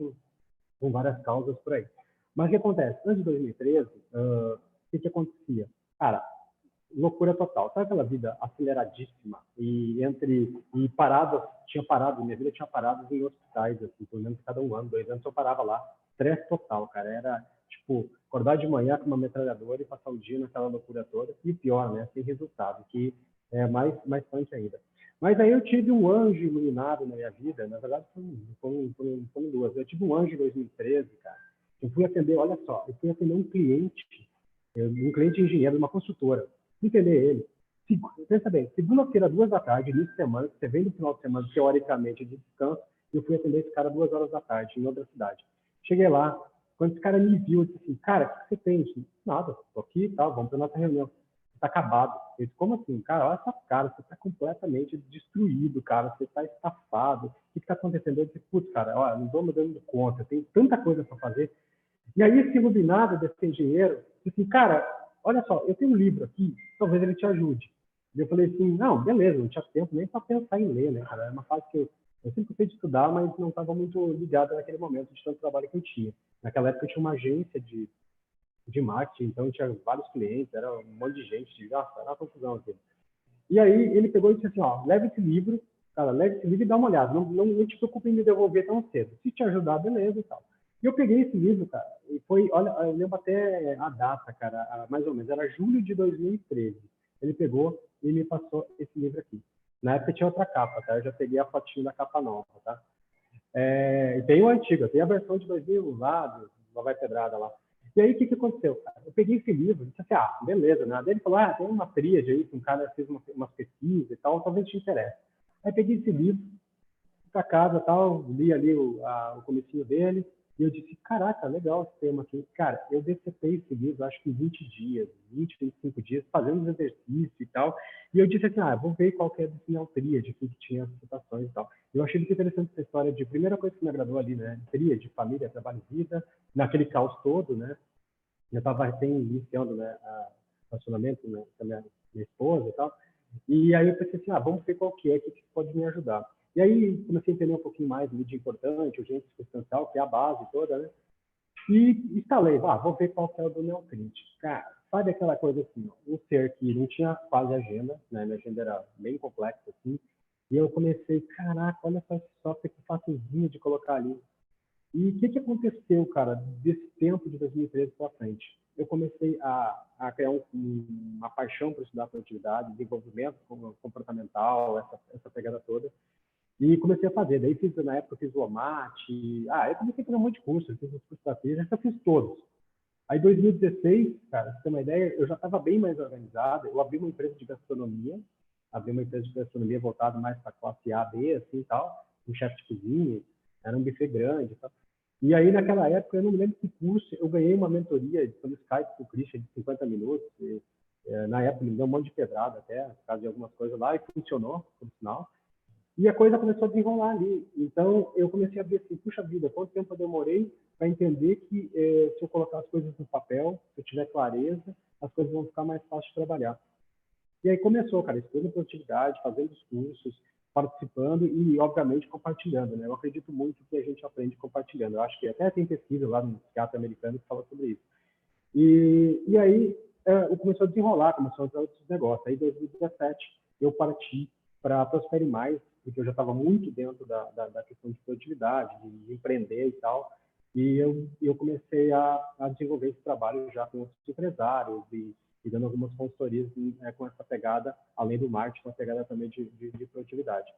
com várias causas por aí. Mas o que acontece? Antes de 2013, o que acontecia? Cara, loucura total. Sabe aquela vida aceleradíssima minha vida tinha parado em hospitais, assim, pelo menos cada 1 ano, 2 anos eu parava lá. Estresse total, cara. Era, tipo, acordar de manhã com uma metralhadora e passar o dia naquela loucura toda. E pior, né? Sem resultado, que é mais punk ainda. Mas aí eu tive um anjo iluminado na minha vida. Na verdade, foram 2. Eu tive um anjo em 2013, cara. Eu fui atender, olha só, um cliente engenheiro de uma construtora. Entender ele. Pensa bem, segunda-feira, 2 da tarde, início de semana, você vem no final de semana, teoricamente, de descanso, e eu fui atender esse cara 2 horas da tarde, em outra cidade. Cheguei lá, quando esse cara me viu, eu disse assim, cara, o que você tem? Eu disse, nada, tô aqui e tal, vamos para nossa reunião. Você tá acabado. Eu disse, como assim? Cara, olha essa cara, você tá completamente destruído, cara, você tá estafado. O que tá acontecendo? Eu disse, putz, cara, olha, não tô me dando conta, eu tenho tanta coisa para fazer. E aí, esse iluminado desse engenheiro, disse assim, cara, olha só, eu tenho um livro aqui, talvez ele te ajude. E eu falei assim, não, beleza, não tinha tempo nem para pensar em ler, né, cara? Era uma fase que eu sempre gostei de estudar, mas não estava muito ligado naquele momento de tanto trabalho que eu tinha. Naquela época eu tinha uma agência de marketing, então tinha vários clientes, era um monte de gente, era uma confusão aqui. E aí ele pegou e disse assim, ó, leva esse livro, cara, leva esse livro e dá uma olhada, não te preocupe em me devolver tão cedo. Se te ajudar, beleza e tal. E eu peguei esse livro, cara, e foi, olha, eu lembro até a data, cara, mais ou menos, era julho de 2013. Ele pegou e me passou esse livro aqui. Na época tinha outra capa, tá? Eu já peguei a fotinho da capa nova, tá? Tem o antigo, tem a versão de 2000 lá, lá vai pedrada lá. E aí, o que aconteceu? Eu peguei esse livro e disse assim, beleza, né? Daí ele falou, tem uma tríade aí, que um cara fez umas pesquisas e tal, talvez te interesse. Aí peguei esse livro, fui pra casa e tal, li ali o comecinho dele, e eu disse, caraca, legal esse tema aqui. Cara, eu decepei esse livro, acho que em 20 dias, 20, 25 dias, fazendo os exercícios e tal. E eu disse assim, vou ver qual que é desse tríade aqui, que tinha as citações e tal. Eu achei muito interessante essa história de, primeira coisa que me agradou ali, né? Tríade, família, trabalho e vida, naquele caos todo, né? Eu estava iniciando, né, relacionamento, né, com a minha esposa e tal. E aí eu pensei assim, vamos ver qual que é, que pode me ajudar. E aí comecei a entender um pouquinho mais do mídia importante, urgência substancial, que é a base toda, né? E instalei, vou ver qual que é o do Neoprint. Cara, sabe aquela coisa assim, um ser que não tinha quase agenda, né? Minha agenda era bem complexa, assim. E eu comecei, caraca, olha só esse software que facilzinho de colocar ali. E o que aconteceu, cara, desse tempo de 2013 para frente? Eu comecei a criar uma paixão por estudar produtividade, desenvolvimento comportamental, essa pegada toda. E comecei a fazer. Daí, na época, eu fiz o OMAT. Eu comecei a fazer um monte de curso. Eu fiz os cursos da FIS, eu fiz todos. Aí, em 2016, cara, pra você ter uma ideia, eu já estava bem mais organizado. Eu abri uma empresa de gastronomia. Abri uma empresa de gastronomia voltada mais para classe A, B, assim e tal. Um chefe de cozinha. Era um buffet grande e tal. E aí, naquela época, eu não me lembro que curso, eu ganhei uma mentoria pelo Skype com o Christian de 50 minutos. Na época, ele me deu um monte de pedrada até, por causa de algumas coisas lá, e funcionou, por sinal. E a coisa começou a desenrolar ali. Então, eu comecei a ver assim, puxa vida, quanto tempo eu demorei para entender que se eu colocar as coisas no papel, se eu tiver clareza, as coisas vão ficar mais fáceis de trabalhar. E aí começou, cara, estudando produtividade, fazendo os cursos, participando e, obviamente, compartilhando, né? Eu acredito muito que a gente aprende compartilhando. Eu acho que até tem pesquisa lá no psiquiatra americano que fala sobre isso. E aí começou a desenrolar, começou a entrar outros negócios. Aí, em 2017, eu parti para a Prospere Mais, porque eu já estava muito dentro da questão de produtividade, de empreender e tal. E eu comecei a desenvolver esse trabalho já com outros empresários e dando algumas consultorias com essa pegada, além do marketing, com a pegada também de produtividade.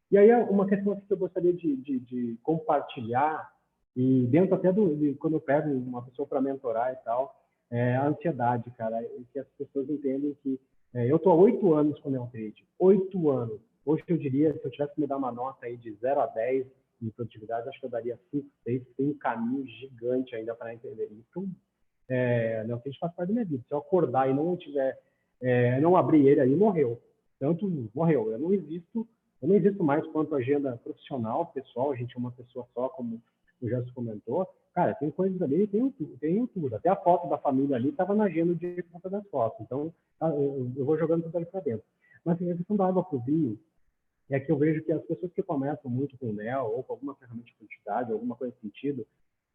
E aí, uma questão que eu gostaria de compartilhar, e dentro até quando eu pego uma pessoa para mentorar e tal, é a ansiedade, cara, que as pessoas entendem que eu estou há 8 anos com o Neotrade, 8 anos. Hoje eu diria, se eu tivesse que me dar uma nota aí de 0 a 10 em produtividade, acho que eu daria 5, 6, tem um caminho gigante ainda para entender isso. Neotrade faz parte da minha vida. Se eu acordar e não tiver, não abrir ele aí, morreu. Tanto morreu. Eu não existo mais quanto agenda profissional, pessoal, a gente é uma pessoa só, como o Gerson comentou. Cara, tem coisas ali, tem tudo. Até a foto da família ali estava na agenda de conta das fotos. Então, eu vou jogando tudo ali para dentro. Mas assim, a questão da água para o vinho é que eu vejo que as pessoas que começam muito com o Neo ou com alguma ferramenta de produtividade, alguma coisa nesse sentido,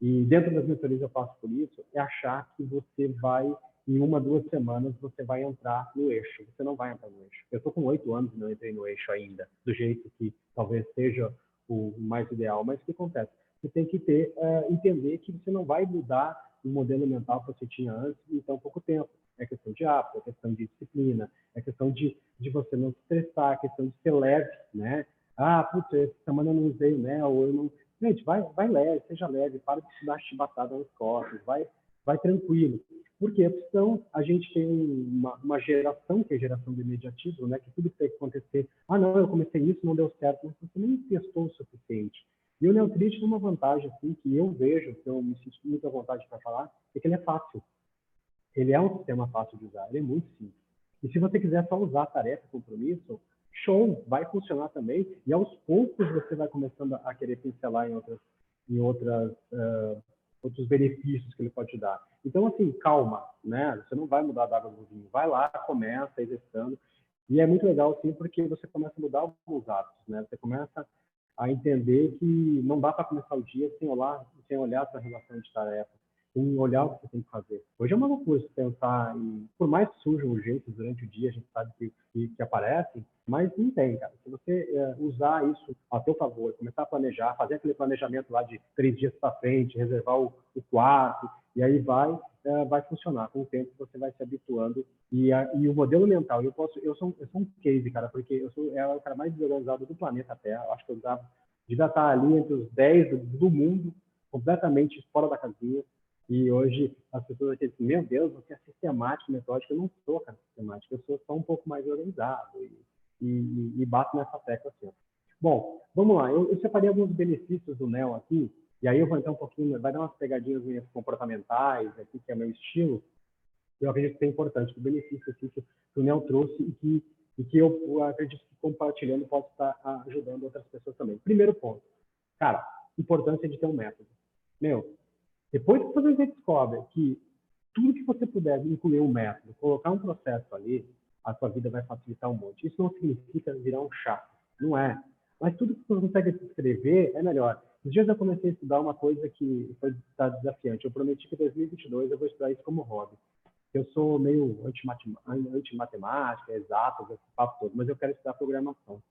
e dentro das mentorias eu passo por isso, é achar que você vai, em 1, 2 semanas, você vai entrar no eixo. Você não vai entrar no eixo. Eu estou com 8 anos e não entrei no eixo ainda, do jeito que talvez seja o mais ideal. Mas o que acontece? Você tem que entender que você não vai mudar o modelo mental que você tinha antes em tão pouco tempo. É questão de hábito, é questão de disciplina, é questão de você não se estressar, é questão de ser leve, né? Putz, essa semana eu não usei o Neo, ou eu não... Gente, vai leve, seja leve, para de se dar chibatada nas costas, vai tranquilo. Porque a gente tem uma geração, que é a geração do imediatismo, né? Que tudo tem que acontecer. Não, eu comecei isso, não deu certo, mas você nem testou o suficiente. E o Neotrade tem uma vantagem, assim, que eu vejo, que eu me sinto muito à vontade para falar, é que ele é fácil. Ele é um sistema fácil de usar, ele é muito simples. E se você quiser só usar tarefa, compromisso, show, vai funcionar também. E aos poucos você vai começando a querer pincelar em outros benefícios que ele pode te dar. Então, assim, calma, né? Você não vai mudar da água do vinho. Vai lá, começa exercitando. E é muito legal, sim, porque você começa a mudar alguns hábitos, né? Você começa a entender que não dá para começar o dia sem olhar para a relação de tarefa. sem olhar o que você tem que fazer. Hoje é uma loucura você pensar em, por mais que surjam urgências durante o dia, a gente sabe que aparecem, mas não tem, cara. Se você usar isso a seu favor, começar a planejar, fazer aquele planejamento lá de 3 dias para frente, reservar o quarto, e aí vai funcionar. Com o tempo você vai se habituando e o modelo mental, eu sou um case, cara, porque eu sou o cara mais desorganizado do planeta Terra. Eu acho que eu devia estar ali entre os 10 do mundo, completamente fora da casinha. E hoje as pessoas aqui dizem, meu Deus, você é sistemático, metódico. Eu não sou, cara, sistemático, eu sou só um pouco mais organizado e bato nessa tecla assim. Bom, vamos lá. Eu separei alguns benefícios do NEO aqui, e aí eu vou entrar um pouquinho, vai dar umas pegadinhas minhas comportamentais aqui, que é meu estilo. Eu acredito que é importante, que o benefício assim, que o NEO trouxe e que eu acredito que compartilhando pode estar ajudando outras pessoas também. Primeiro ponto, cara, importância de ter um método. Meu, depois que você descobre que tudo que você puder incluir um método, colocar um processo ali, a sua vida vai facilitar um monte. Isso não significa virar um chato, não é. Mas tudo que você consegue escrever é melhor. Nos dias eu comecei a estudar uma coisa que está desafiante. Eu prometi que em 2022 eu vou estudar isso como hobby. Eu sou meio anti-matemática, exatas, esse papo todo, mas eu quero estudar programação.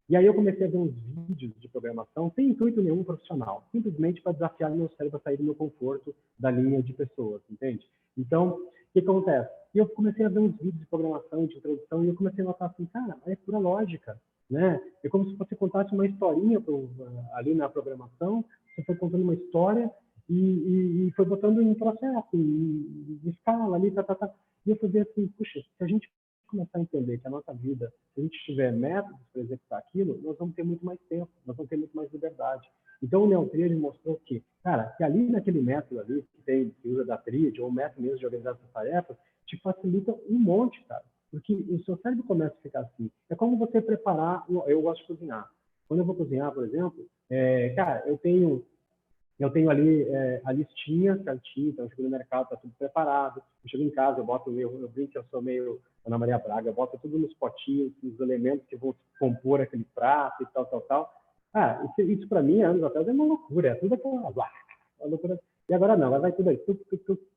E aí eu comecei a ver uns vídeos de programação sem intuito nenhum profissional, simplesmente para desafiar meu cérebro a sair do meu conforto da linha de pessoas, entende? Então, o que acontece? E eu comecei a ver uns vídeos de programação, de introdução, e eu comecei a notar assim, cara, é pura lógica, né? É como se você contasse uma historinha ali na programação, você foi contando uma história e foi botando em processo, em escala ali, E eu fui ver assim, puxa, se a gente começar a entender que a nossa vida, se a gente tiver métodos para executar aquilo, nós vamos ter muito mais tempo, nós vamos ter muito mais liberdade. Então, o Neotríade mostrou que, cara, que ali naquele método ali, que usa da tríade, ou o método mesmo de organizar essas tarefas, te facilita um monte, cara. Porque o seu cérebro começa a ficar assim. É como você preparar, eu gosto de cozinhar. Quando eu vou cozinhar, por exemplo, cara, eu tenho ali a listinha certinha, então eu chego no mercado, está tudo preparado. Eu chego em casa, eu brinco que eu sou meio Ana Maria Braga, eu boto tudo nos potinhos, os elementos que vão compor aquele prato e tal. Isso para mim, anos atrás, é uma loucura, é tudo aquela loucura. E agora não, vai tudo aí.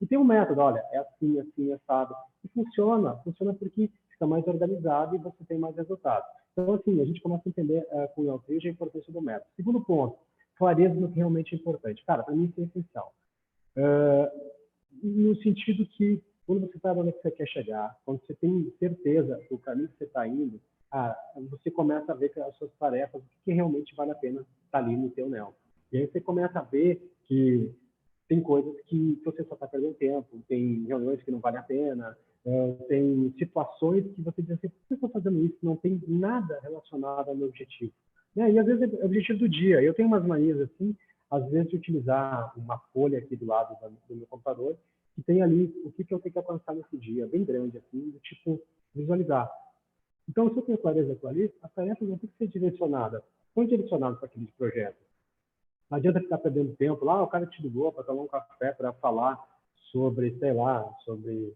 E tem um método, olha, é assim, assado. E funciona porque fica mais organizado e você tem mais resultados. Então, assim, a gente começa a entender com o Neotríade a importância do método. Segundo ponto, clareza no que realmente é importante. Cara, para mim isso é essencial. No sentido que, quando você sabe onde você quer chegar, quando você tem certeza do caminho que você está indo, você começa a ver que as suas tarefas, o que realmente vale a pena estar ali no teu NEO. E aí você começa a ver que tem coisas que você só está perdendo tempo, tem reuniões que não valem a pena, tem situações que você diz assim, por que eu estou fazendo isso? Não tem nada relacionado ao meu objetivo. E às vezes é o objetivo do dia. Eu tenho umas manias assim, às vezes de utilizar uma folha aqui do lado do meu computador, que tem ali o que eu tenho que alcançar nesse dia, bem grande, assim, do tipo, visualizar. Então, se eu tenho clareza com ali, as tarefas vão ter que ser direcionadas. São direcionadas para aquele projeto. Não adianta ficar perdendo tempo lá, o cara te ligou para tomar um café para falar sobre, sei lá, sobre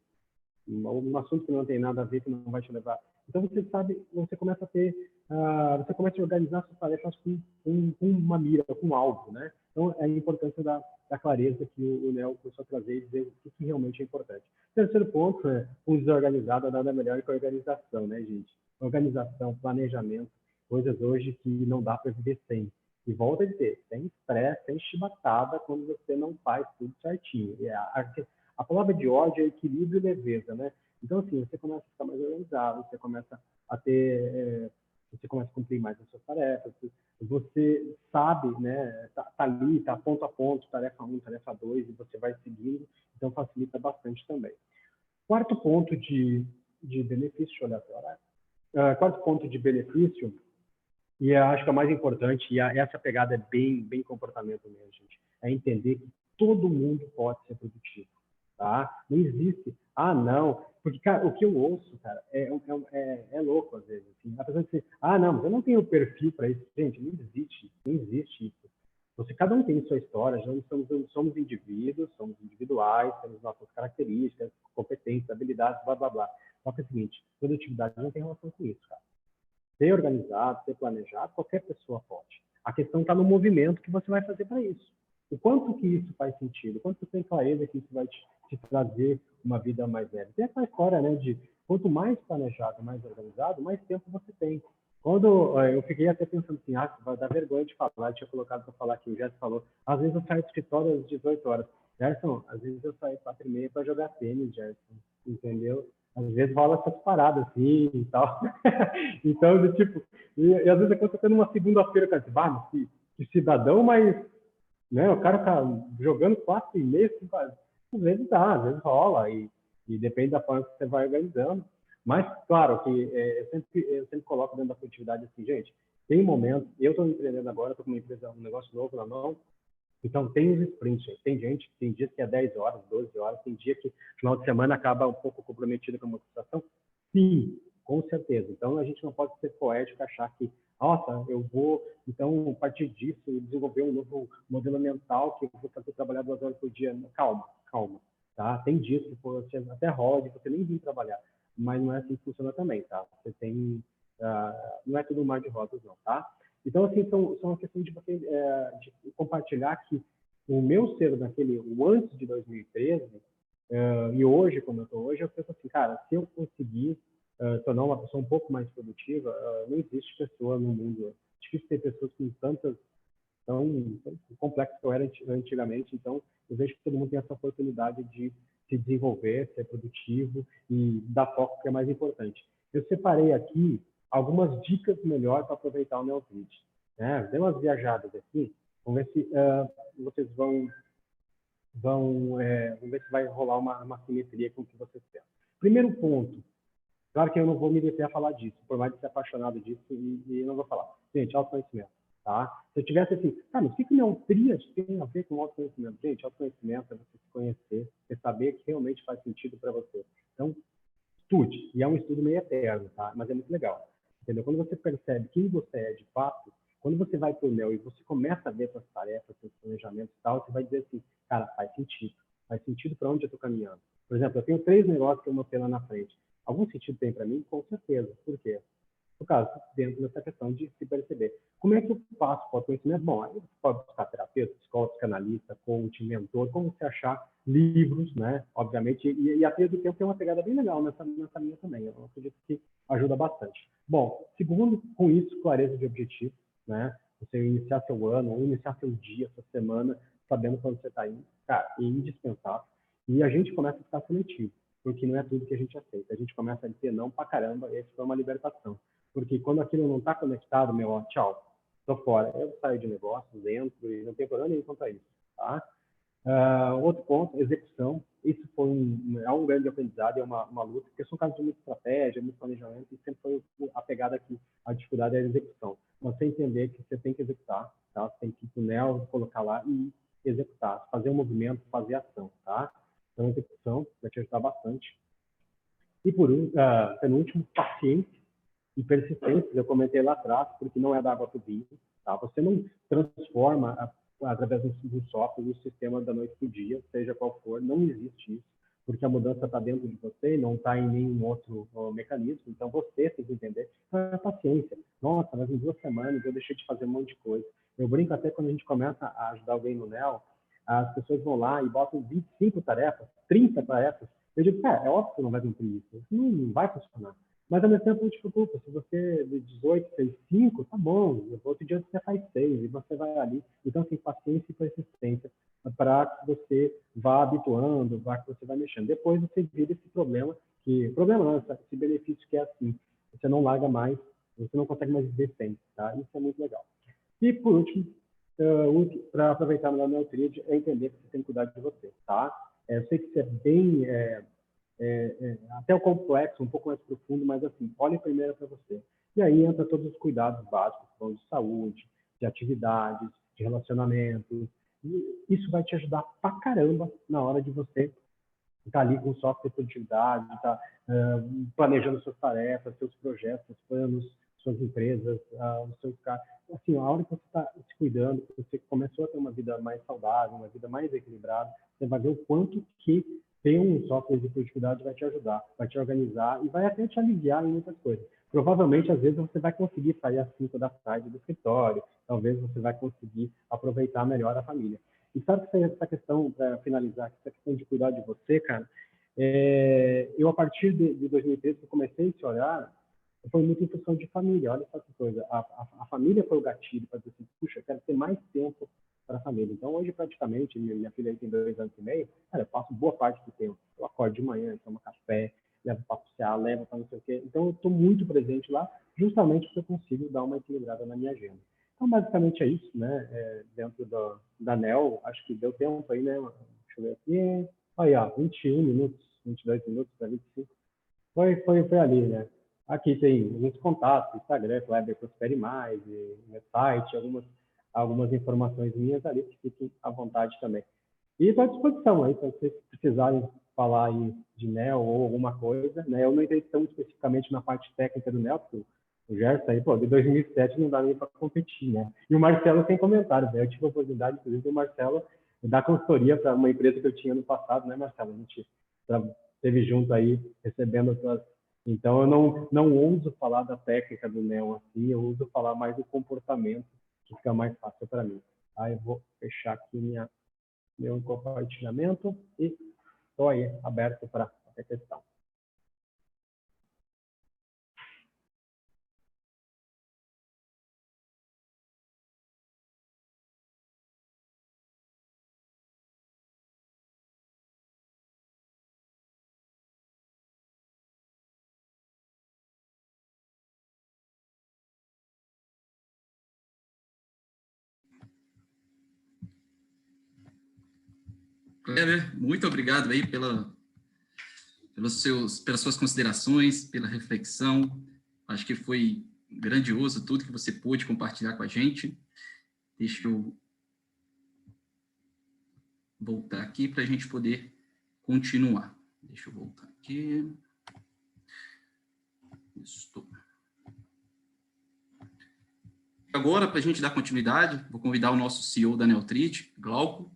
um assunto que não tem nada a ver, que não vai te levar. Então, você começa a organizar suas tarefas com uma mira, com um alvo, né? Então, é a importância da clareza que o Neo começou a trazer e dizer o que realmente é importante. Terceiro ponto é, um desorganizado nada melhor que a organização, né, gente? Organização, planejamento, coisas hoje que não dá para viver sem. E volta a dizer, sem estresse, sem chibatada quando você não faz tudo certinho. E a palavra de ordem é equilíbrio e leveza, né? Então, assim, você começa a ficar mais organizado, você começa a cumprir mais as suas tarefas, você sabe, né, tá ali, tá ponto a ponto, tarefa 1, tarefa 2, e você vai seguindo, então facilita bastante também. Quarto ponto de benefício, deixa eu olhar agora. Quarto ponto de benefício, e eu acho que é o mais importante, e essa pegada é bem comportamento mesmo, gente, é entender que todo mundo pode ser produtivo, tá? Não existe, não, porque, cara, o que eu ouço, cara, é louco às vezes, assim, a pessoa diz, não, mas eu não tenho perfil para isso. Gente, não existe isso. Cada um tem sua história, nós somos indivíduos, somos individuais, temos nossas características, competências, habilidades, blá, blá, blá. Só que é o seguinte, produtividade não tem relação com isso, cara. Ser organizado, ser planejado, qualquer pessoa pode. A questão está no movimento que você vai fazer para isso. o quanto que isso faz sentido, o quanto você tem clareza que isso vai te trazer uma vida mais leve. Tem essa história, né, de quanto mais planejado, mais organizado, mais tempo você tem. Quando eu fiquei até pensando assim, vai dar vergonha de falar, eu tinha colocado para falar aqui, o Gerson falou, às vezes eu saio do escritório às 18 horas. Gerson, às vezes eu saio 4h30 para jogar tênis, Gerson, entendeu? Às vezes rola essas paradas assim e tal. Então, do tipo, e às vezes acontece numa segunda-feira, cara, que cidadão, mas, né, o cara tá jogando 4h30, 5 horas. Às vezes dá, às vezes rola, e depende da forma que você vai organizando. Mas, claro, que eu sempre coloco dentro da produtividade assim, gente, tem momentos, eu estou empreendendo agora, estou com uma empresa, um negócio novo na mão, então tem os sprints, tem gente, tem dias que é 10 horas, 12 horas, tem dia que no final de semana acaba um pouco comprometido com a motivação. Sim, com certeza. Então a gente não pode ser poético e achar que, nossa, eu vou, então, a partir disso, desenvolver um novo modelo mental que eu vou fazer trabalhar 2 horas por dia. Calma, calma, tá? Tem dias que você até rola de você nem vir trabalhar, mas não é assim que funciona também, tá? Você tem, não é tudo um mar de rosas, não, tá? Então, assim, são uma questão de você de compartilhar que o meu ser o antes de 2013 e hoje, como eu estou hoje, eu penso assim, cara, se eu conseguir tornar uma pessoa um pouco mais produtiva, não existe pessoa no mundo. É difícil ter pessoas com tão complexas que eu era antigamente. Então, eu vejo que todo mundo tem essa oportunidade de se desenvolver, ser produtivo e dar foco, que é mais importante. Eu separei aqui algumas dicas melhor para aproveitar o Neotrid. Né? Dei umas viajadas aqui, vamos ver se vocês vamos ver se vai rolar uma simetria com o que vocês pensam. Primeiro ponto, claro que eu não vou me deter a falar disso, por mais de ser apaixonado disso, e eu não vou falar. Gente, autoconhecimento, tá? Se eu tivesse assim, mas o que Neotríade tem a ver com autoconhecimento? Gente, autoconhecimento é você se conhecer, você saber que realmente faz sentido para você. Então, estude, e é um estudo meio eterno, tá? Mas é muito legal, entendeu? Quando você percebe quem você é de fato, quando você vai para o Neo e você começa a ver suas tarefas, seus planejamentos e tal, você vai dizer assim, cara, faz sentido para onde eu estou caminhando. Por exemplo, eu tenho 3 negócios que eu mostrei lá na frente. Algum sentido tem para mim? Com certeza. Por quê? No caso, dentro dessa questão de se perceber. Como é que eu faço o autoconhecimento? Bom, aí você pode buscar terapeuta, psicólogo, psicanalista, coach, mentor, como você achar, livros, né? Obviamente, e a trilha do tempo tem uma pegada bem legal nessa linha também. Eu acredito que ajuda bastante. Bom, segundo, com isso, clareza de objetivo, né? Você iniciar seu ano, ou iniciar seu dia, sua semana, sabendo para onde você está indo. Cara, é indispensável. E a gente começa a ficar seletivo, porque não é tudo que a gente aceita. A gente começa a dizer não pra caramba, essa foi uma libertação. Porque quando aquilo não está conectado, ó, tchau, tô fora. Eu saio de negócios, entro e não tem problema nenhum quanto a isso, tá? Outro ponto, execução. Isso foi um grande aprendizado, é uma luta, porque são casos de muita estratégia, muito planejamento, e sempre foi a pegada aqui, a dificuldade é a execução. Você entender que você tem que executar, tá? Você tem que ir pro NEL, colocar lá e executar, fazer um movimento, fazer ação, tá? Então, execução vai te ajudar bastante. E por penúltimo, paciência e persistência. Eu comentei lá atrás, porque não é da água para o vinho, tá? Você não transforma através do software o sistema da noite para o dia, seja qual for, não existe isso, porque a mudança está dentro de você e não está em nenhum outro mecanismo. Então você tem que entender. Então, é paciência. Nossa, mas em 2 semanas eu deixei de fazer um monte de coisa. Eu brinco até quando a gente começa a ajudar alguém no NEL, as pessoas vão lá e botam 25 tarefas, 30 tarefas. Eu digo, é óbvio que não vai cumprir isso. Isso não vai funcionar. Mas, ao mesmo tempo, não te preocupa. Se você, de 18, fez 5, tá bom. No outro dia você faz 6 e você vai ali. Então, tem paciência e persistência para que você vá habituando, para que você vá mexendo. Depois você vira esse problema, esse benefício que é assim. Você não larga mais, você não consegue mais viver sem, tá? Isso é muito legal. E, por último, para aproveitar melhor o Neotrid, é entender que você tem que cuidar de você, tá? Eu sei que isso é bem... até o complexo, um pouco mais profundo, mas assim, olhe primeiro para você. E aí entra todos os cuidados básicos, de saúde, de atividades, de relacionamento. E isso vai te ajudar pra caramba na hora de você estar ali com software de produtividade, estar planejando suas tarefas, seus projetos, seus planos, suas empresas, os seus carros. Assim, a hora que você está se cuidando, que você começou a ter uma vida mais saudável, uma vida mais equilibrada, você vai ver o quanto que ter um software de produtividade vai te ajudar, vai te organizar e vai até te aliviar em muitas coisas. Provavelmente, às vezes, você vai conseguir sair às 5 da tarde do escritório, talvez você vai conseguir aproveitar melhor a família. E sabe que essa questão, para finalizar, essa questão de cuidar de você, cara, eu, a partir de 2013, que eu comecei esse olhar, foi muito em função de família. Olha só que coisa. A família foi o gatilho para dizer assim, puxa, eu quero ter mais tempo para a família. Então, hoje, praticamente, minha filha aí tem 2 anos e meio, cara, eu passo boa parte do tempo. Eu acordo de manhã, tomo café, levo para passear, levo para não sei o quê. Então, eu estou muito presente lá, justamente porque eu consigo dar uma equilibrada na minha agenda. Então, basicamente é isso, né? Dentro da NEL, acho que deu tempo aí, né? Deixa eu ver aqui. Aí, ó, 21 minutos, 22 minutos para 25. Foi ali, né? Aqui tem muitos contatos, Instagram, Kleber Prospere Mais, meu site, algumas informações minhas ali, que fiquem à vontade também. E estou à disposição aí, para vocês precisarem falar aí de NEL ou alguma coisa, né? Eu não entrei tão especificamente na parte técnica do NEL, porque o Gerson aí, pô, de 2007 não dá nem para competir, né? E o Marcelo tem comentários, né? Eu tive a oportunidade, inclusive, do Marcelo dar consultoria para uma empresa que eu tinha no passado, né, Marcelo? A gente esteve junto aí, recebendo as suas... Então, eu não ouso falar da técnica do NEL assim, eu uso falar mais do comportamento, que fica mais fácil para mim. Tá? Eu vou fechar aqui meu compartilhamento e estou aí aberto para qualquer questão. Kleber, muito obrigado aí pelas suas considerações, pela reflexão. Acho que foi grandioso tudo que você pôde compartilhar com a gente. Deixa eu voltar aqui para a gente poder continuar. Deixa eu voltar aqui. Estou. Agora, para a gente dar continuidade, vou convidar o nosso CEO da Neutrid, Glauco,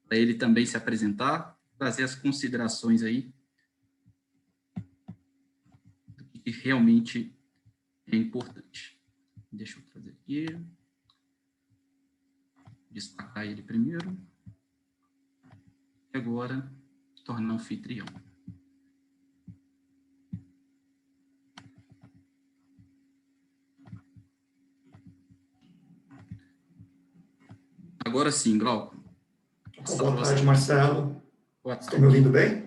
para ele também se apresentar, trazer as considerações aí do que realmente é importante. Deixa eu trazer aqui. Destacar ele primeiro. E agora, tornar anfitrião. Agora sim, Glauco. Boa tarde, Marcelo. Boa tarde. Estão me ouvindo bem?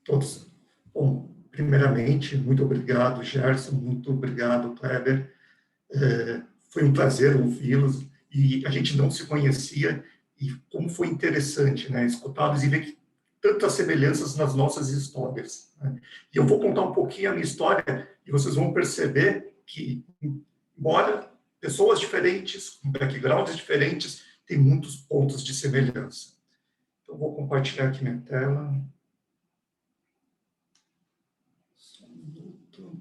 Todos? Bom, primeiramente, muito obrigado, Gerson, muito obrigado, Kleber. Foi um prazer ouvi-los, e a gente não se conhecia, e como foi interessante, né, escutá-los e ver que tantas semelhanças nas nossas histórias, né? E eu vou contar um pouquinho a minha história, e vocês vão perceber que, embora pessoas diferentes, com backgrounds diferentes, têm muitos pontos de semelhança. Então, vou compartilhar aqui minha tela. Só um minuto.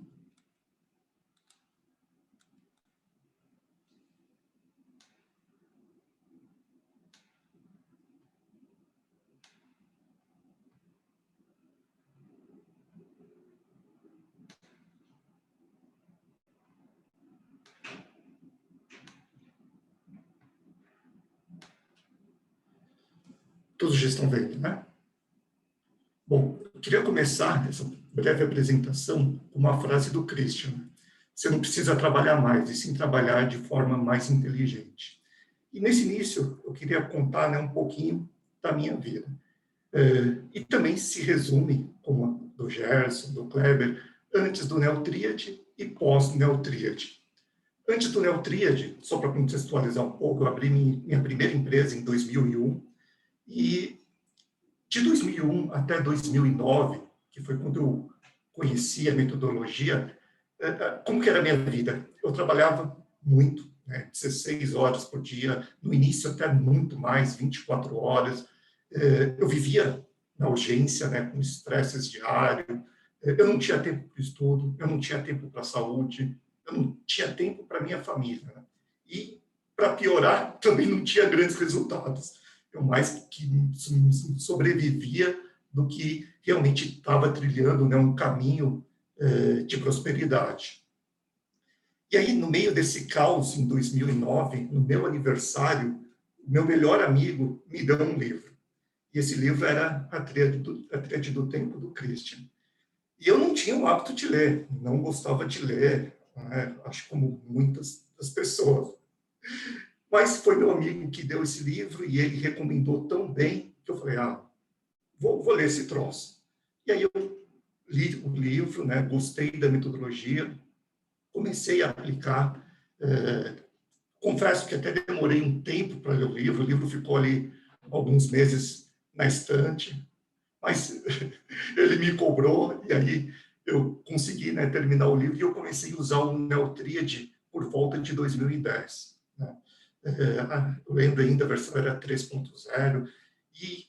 Todos já estão vendo, né? Bom, eu queria começar essa breve apresentação com uma frase do Christian. Você não precisa trabalhar mais, e sim trabalhar de forma mais inteligente. E nesse início, eu queria contar, né, um pouquinho da minha vida. E também se resume, como a do Gerson, do Kleber, antes do Neotríade e pós-Neotríade. Antes do Neotríade, só para contextualizar um pouco, eu abri minha primeira empresa em 2001, e de 2001 até 2009, que foi quando eu conheci a metodologia, como que era a minha vida? Eu trabalhava muito, né, 16 horas por dia, no início até muito mais, 24 horas. Eu vivia na urgência, né, com estresses diários, eu não tinha tempo para o estudo, eu não tinha tempo para a saúde, eu não tinha tempo para a minha família, né? E, para piorar, também não tinha grandes resultados. Eu mais que sobrevivia do que realmente estava trilhando, né, um caminho de prosperidade. E aí, no meio desse caos, em 2009, no meu aniversário, o meu melhor amigo me deu um livro. E esse livro era A Tríade do Tempo, do Christian. E eu não tinha o hábito de ler, não gostava de ler, né? Acho como muitas das pessoas. Mas foi meu amigo que deu esse livro e ele recomendou tão bem que eu falei, vou ler esse troço. E aí eu li o livro, né? Gostei da metodologia, comecei a aplicar. Confesso que até demorei um tempo para ler o livro ficou ali alguns meses na estante, mas ele me cobrou e aí eu consegui, né, terminar o livro e eu comecei a usar o Neotríade por volta de 2010. Né? Eu lembro ainda, a versão era 3.0 e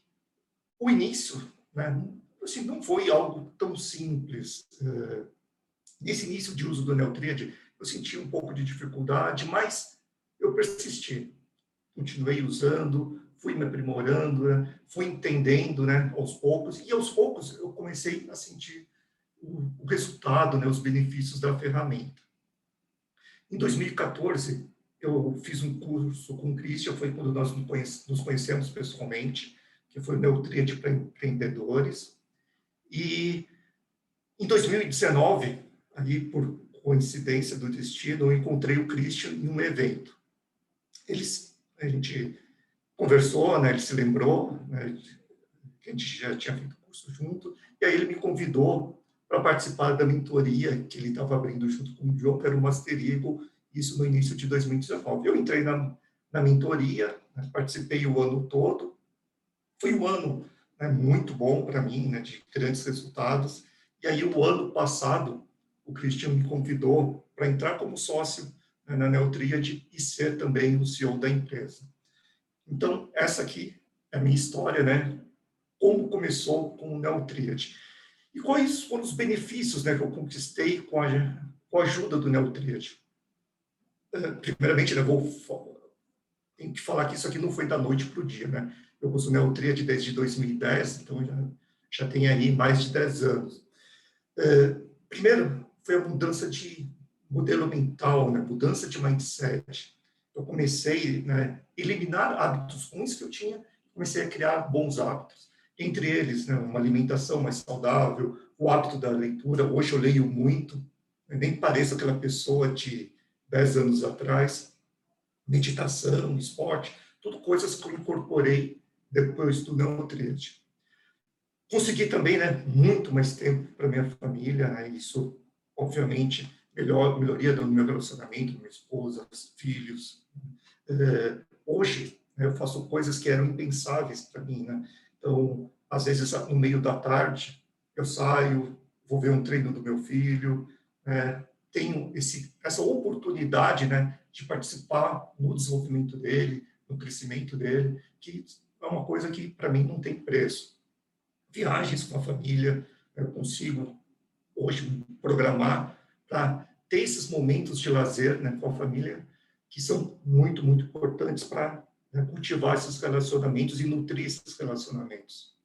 o início, né, assim, não foi algo tão simples. Nesse início de uso do Neotríade, eu senti um pouco de dificuldade, mas eu persisti, continuei usando, fui me aprimorando, né? Fui entendendo, né, aos poucos, e aos poucos eu comecei a sentir o resultado, né, os benefícios da ferramenta. Em 2014, eu fiz um curso com o Christian, foi quando nós nos conhecemos pessoalmente, que foi o Neotríade para empreendedores, e em 2019, ali por coincidência do destino, eu encontrei o Christian em um evento. A gente conversou, né, ele se lembrou, né, que a gente já tinha feito curso junto, e aí ele me convidou para participar da mentoria que ele estava abrindo junto com o John, que era o Master Eagle, isso no início de 2019. Eu entrei na mentoria, né, participei o ano todo, foi um ano, né, muito bom para mim, né, de grandes resultados, e aí o ano passado, o Christian me convidou para entrar como sócio, né, na Neotríade e ser também o CEO da empresa. Então, essa aqui é a minha história, né? Como começou com o Neotríade. E quais foram os benefícios, né, que eu conquistei com a ajuda do Neotríade? Primeiramente, né, tenho que falar que isso aqui não foi da noite para o dia, né? Eu uso o Neotríade desde 2010, então já tem aí mais de 10 anos. Primeiro, foi a mudança de modelo mental, né? Mudança de mindset. Eu comecei, né, a eliminar hábitos ruins que eu tinha, comecei a criar bons hábitos. Entre eles, né, uma alimentação mais saudável, o hábito da leitura. Hoje eu leio muito, né, nem pareço aquela pessoa de 10 anos atrás. Meditação, esporte, tudo coisas que eu incorporei depois do Neotríade. Consegui também, né, muito mais tempo para minha família, né, isso, obviamente, melhoria do meu relacionamento, minha esposa, filhos. Hoje, né, eu faço coisas que eram impensáveis para mim, né? Então, às vezes, no meio da tarde, eu saio, vou ver um treino do meu filho, né? Tenho essa oportunidade, né, de participar no desenvolvimento dele, no crescimento dele, que é uma coisa que, para mim, não tem preço. Viagens com a família, eu consigo hoje programar para ter esses momentos de lazer, né, com a família, que são muito, muito importantes para, né, cultivar esses relacionamentos e nutrir esses relacionamentos.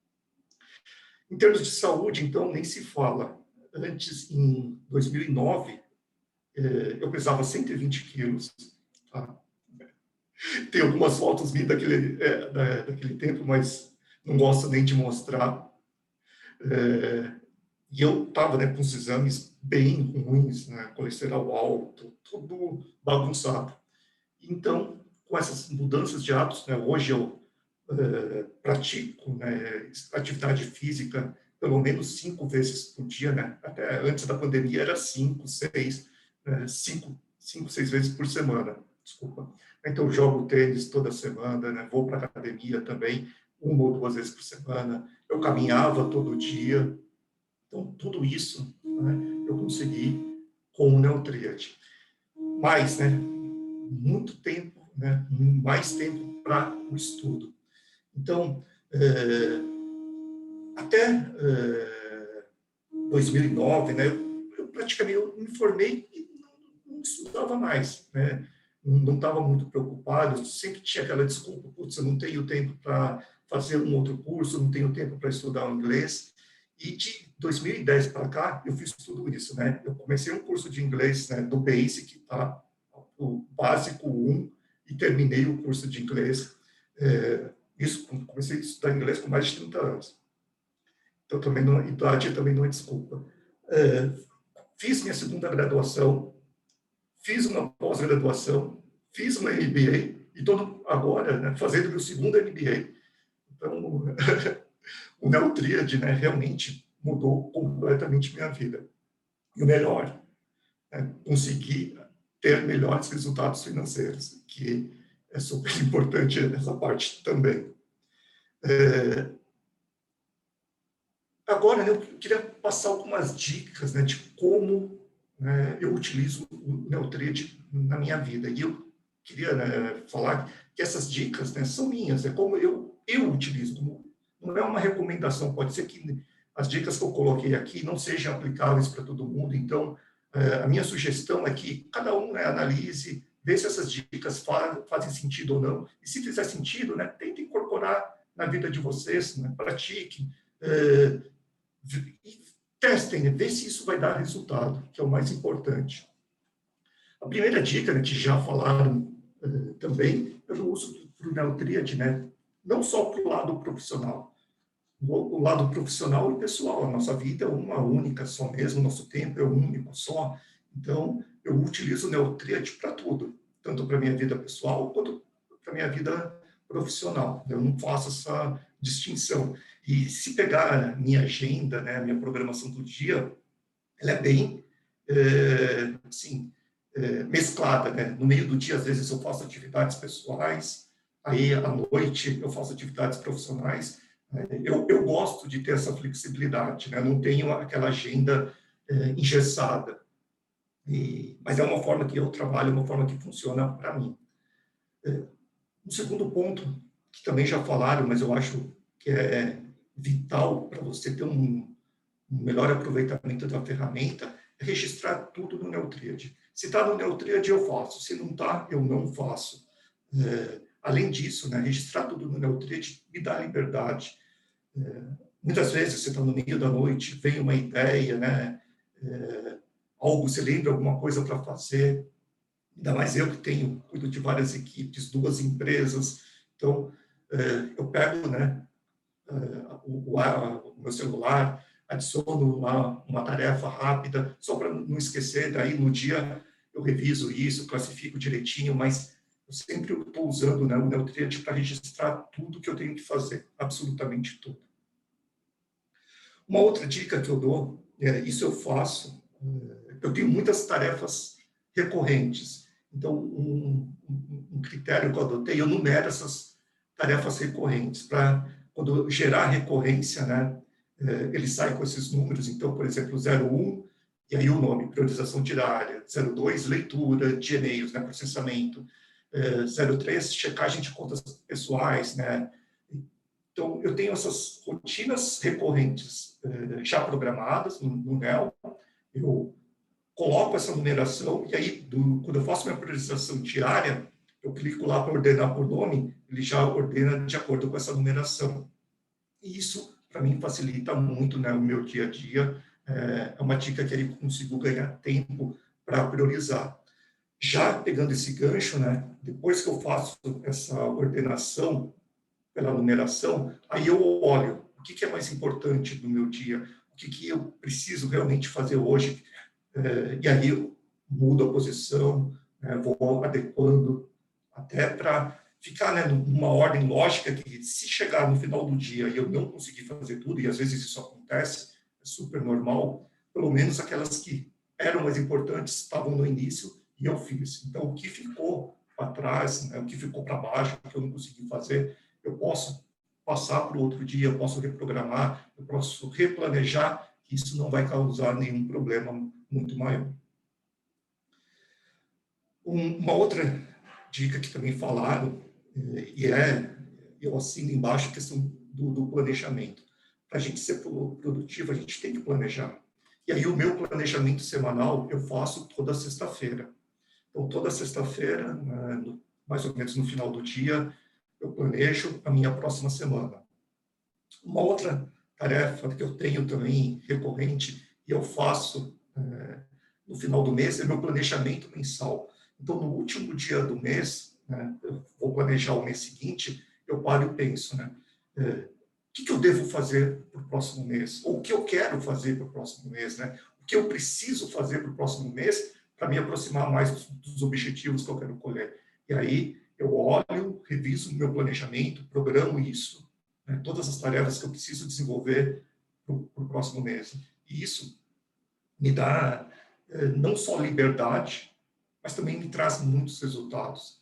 Em termos de saúde, então, nem se fala. Antes, em 2009, eu pesava 120 quilos. Tá? Tem algumas fotos minhas daquele tempo, mas não gosto nem de mostrar. E eu estava, né, com os exames bem ruins, né, colesterol alto, tudo bagunçado. Então, com essas mudanças de hábitos, né, hoje eu pratico, né, atividade física pelo menos 5 vezes por dia, né? Até antes da pandemia era 5, 6 vezes por semana, desculpa. Então, eu jogo tênis toda semana, né? Vou para a academia também, 1 ou 2 vezes por semana. Eu caminhava todo dia. Então, tudo isso, né, eu consegui com o Neotríade. Mas, né, muito tempo, né, mais tempo para o estudo. Então, até 2009, né, eu praticamente me formei e não estudava mais, né? Não estava muito preocupado, sempre tinha aquela desculpa, putz, eu não tenho tempo para fazer um outro curso, não tenho tempo para estudar o inglês. E de 2010 para cá, eu fiz tudo isso, né? Eu comecei um curso de inglês, né, do Basic, tá? O básico 1, e terminei o curso de inglês. Comecei a estudar inglês com mais de 30 anos. Então, também não, idade também não é desculpa. Fiz minha segunda graduação, fiz uma pós-graduação, fiz uma MBA, e estou agora, né, fazendo meu segundo MBA. Então, o Neotríade, né, realmente mudou completamente minha vida. E o melhor, né, conseguir ter melhores resultados financeiros, que é super importante nessa parte também. Agora, né, eu queria passar algumas dicas, né, de como, né, eu utilizo o Neotríade na minha vida. E eu queria, né, falar que essas dicas, né, são minhas, é como eu utilizo, não é uma recomendação, pode ser que as dicas que eu coloquei aqui não sejam aplicáveis para todo mundo, então a minha sugestão é que cada um, né, analise, vê se essas dicas fazem sentido ou não, e se fizer sentido, né, tente incorporar na vida de vocês, né, pratiquem, e testem, né, vê se isso vai dar resultado, que é o mais importante. A primeira dica, né, que já falaram também, é o uso do Neotríade, né, não só para o lado profissional, o lado profissional e pessoal. A nossa vida é uma única só mesmo, nosso tempo é único só. Então, eu utilizo o Neotríade para tudo, tanto para a minha vida pessoal quanto para a minha vida profissional. Eu não faço essa distinção. E se pegar a minha agenda, né, a minha programação do dia, ela é bem, assim, mesclada, né? No meio do dia, às vezes, eu faço atividades pessoais, aí, à noite, eu faço atividades profissionais. Eu gosto de ter essa flexibilidade, né? Não tenho aquela agenda engessada. Mas é uma forma que eu trabalho, uma forma que funciona para mim. Um segundo ponto, que também já falaram, mas eu acho que é vital para você ter um melhor aproveitamento da ferramenta, é registrar tudo no Neotríade. Se está no Neotríade, eu faço. Se não está, eu não faço. Além disso, né, registrar tudo no Neotríade me dá liberdade. Muitas vezes você está no meio da noite, vem uma ideia, né, algo, você lembra alguma coisa para fazer, ainda mais eu que cuido de várias equipes, 2 empresas, então eu pego, né, o meu celular, adiciono uma tarefa rápida, só para não esquecer, daí no dia eu reviso isso, classifico direitinho, mas eu sempre estou usando, né, o Neotríade para registrar tudo que eu tenho que fazer, absolutamente tudo. Uma outra dica que eu dou, isso eu faço, eu tenho muitas tarefas recorrentes, então um critério que eu adotei, eu numero essas tarefas recorrentes, para quando eu gerar recorrência, né, ele sai com esses números, então, por exemplo, 01, e aí o nome, priorização diária, 02, leitura de e-mails, né, processamento, 03, checagem de contas pessoais, né. Então, eu tenho essas rotinas recorrentes já programadas no NEL, eu coloco essa numeração, e aí, quando eu faço minha priorização diária, eu clico lá para ordenar por nome, ele já ordena de acordo com essa numeração. E isso, para mim, facilita muito, né, o meu dia a dia. É uma dica que eu consigo ganhar tempo para priorizar. Já pegando esse gancho, né, depois que eu faço essa ordenação pela numeração, aí eu olho o que é mais importante no meu dia, o que eu preciso realmente fazer hoje, e aí eu mudo a posição, né, vou adequando até para ficar, né, numa ordem lógica que, se chegar no final do dia e eu não conseguir fazer tudo, e às vezes isso acontece, é super normal, pelo menos aquelas que eram mais importantes estavam no início e eu fiz. Então, o que ficou para trás, né, o que ficou para baixo, o que eu não consegui fazer, eu posso passar para o outro dia, eu posso reprogramar, eu posso replanejar, que isso não vai causar nenhum problema muito maior. Uma outra dica que também falaram, eu assino embaixo, a questão do planejamento. Para a gente ser produtivo, a gente tem que planejar. E aí, o meu planejamento semanal, eu faço toda sexta-feira. Então, toda sexta-feira, mais ou menos no final do dia, eu planejo a minha próxima semana. Uma outra tarefa que eu tenho também recorrente e eu faço no final do mês é meu planejamento mensal. Então, no último dia do mês, né, eu vou planejar o mês seguinte, eu paro e penso, né, o que eu devo fazer para o próximo mês? Ou o que eu quero fazer para o próximo mês? Né? O que eu preciso fazer para o próximo mês para me aproximar mais dos objetivos que eu quero colher? E aí, eu olho, reviso o meu planejamento, programo isso, né, todas as tarefas que eu preciso desenvolver para o próximo mês. E isso me dá não só liberdade, mas também me traz muitos resultados.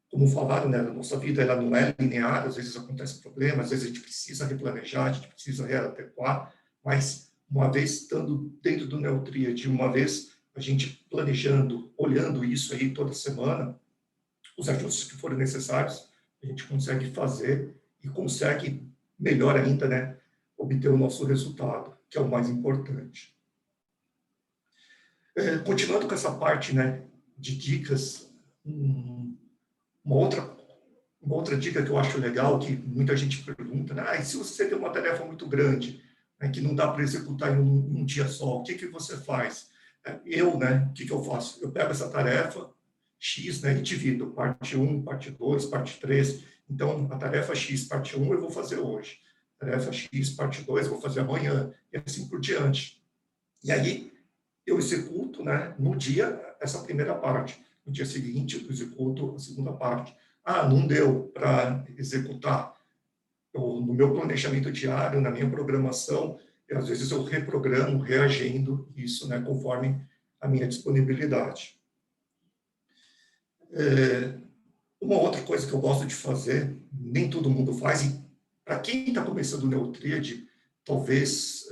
Como falaram, né, a nossa vida ela não é linear, às vezes acontecem problemas, às vezes a gente precisa replanejar, a gente precisa readequar, mas uma vez estando dentro do Neotríade, uma vez a gente planejando, olhando isso aí toda semana, os ajustes que forem necessários, a gente consegue fazer e consegue, melhor ainda, né, obter o nosso resultado, que é o mais importante. Continuando com essa parte, né, de dicas, uma outra dica que eu acho legal, que muita gente pergunta, né, e se você tem uma tarefa muito grande, né, que não dá para executar em um dia só, o que você faz? O que eu faço? Eu pego essa tarefa X, né, e divido, parte 1, parte 2, parte 3. Então, a tarefa X, parte 1, eu vou fazer hoje. Tarefa X, parte 2, eu vou fazer amanhã, e assim por diante. E aí, eu executo, né, no dia, essa primeira parte. No dia seguinte, eu executo a segunda parte. Ah, não deu para executar. No meu planejamento diário, na minha programação, às vezes eu reprogramo, reagindo isso, né, conforme a minha disponibilidade. Uma outra coisa que eu gosto de fazer, nem todo mundo faz, e para quem está começando o Neotríade, talvez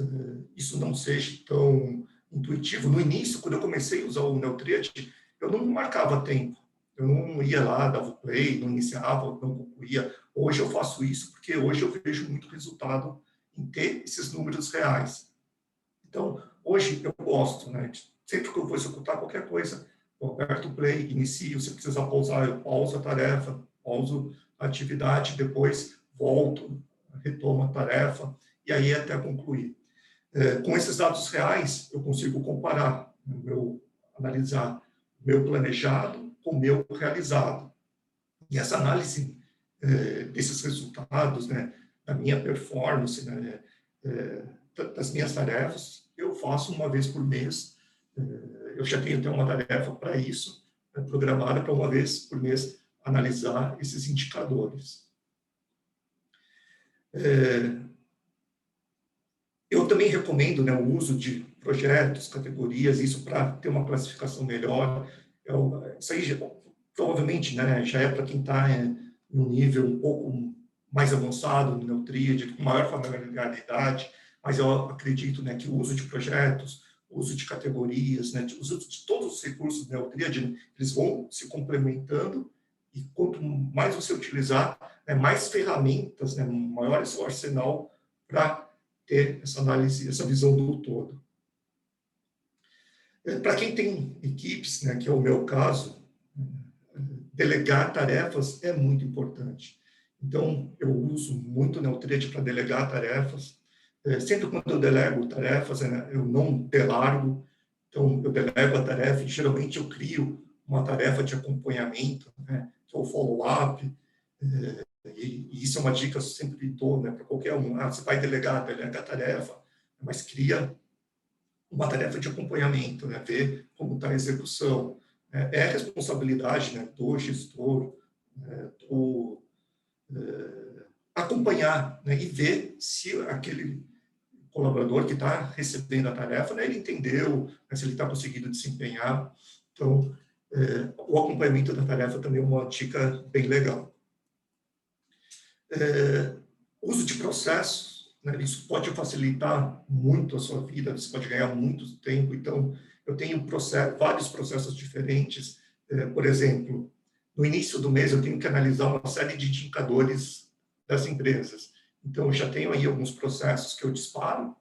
isso não seja tão intuitivo. No início, quando eu comecei a usar o Neotríade, eu não marcava tempo. Eu não ia lá, dava o play, não iniciava, não concluía. Hoje eu faço isso porque hoje eu vejo muito resultado em ter esses números reais. Então, hoje eu gosto, né? Sempre que eu vou executar qualquer coisa, eu aperto o play, inicio, se precisar pausar, eu pauso a tarefa, pauso a atividade, depois volto, retomo a tarefa, e aí até concluir. Com esses dados reais, eu consigo comparar, analisar o meu planejado com o meu realizado. E essa análise desses resultados, né, da minha performance, né, das minhas tarefas, eu faço uma vez por mês. Eu já tenho até uma tarefa para isso, programada para uma vez por mês analisar esses indicadores. Eu também recomendo, né, o uso de projetos, categorias, isso para ter uma classificação melhor. Isso aí, provavelmente, né, já é para quem está em um nível um pouco mais avançado no Neotríade, com maior familiaridade, mas eu acredito, né, que o uso de projetos, o uso de categorias, né, o uso de todos os recursos do Neotríade, eles vão se complementando, e quanto mais você utilizar, né, mais ferramentas, né, maior é o seu arsenal para ter essa análise, essa visão do todo. Para quem tem equipes, né, que é o meu caso, delegar tarefas é muito importante. Então, eu uso muito o Neotríade para delegar tarefas. Sempre quando eu delego tarefas, né, eu não delargo. Então, eu delego a tarefa e, geralmente, eu crio uma tarefa de acompanhamento, né, que é o follow-up. E isso é uma dica que eu sempre dou, né, para qualquer um. Você vai delega a tarefa, mas cria uma tarefa de acompanhamento, né, ver como está a execução. É a responsabilidade, né, do gestor, né, acompanhar, né, e ver se aquele colaborador que está recebendo a tarefa, né, ele entendeu, né, se ele está conseguindo desempenhar. Então, o acompanhamento da tarefa também é uma dica bem legal. Uso de processos, né, isso pode facilitar muito a sua vida, você pode ganhar muito tempo. Então, eu tenho vários processos diferentes. Por exemplo, no início do mês, eu tenho que analisar uma série de indicadores das empresas. Então, eu já tenho aí alguns processos que eu disparo,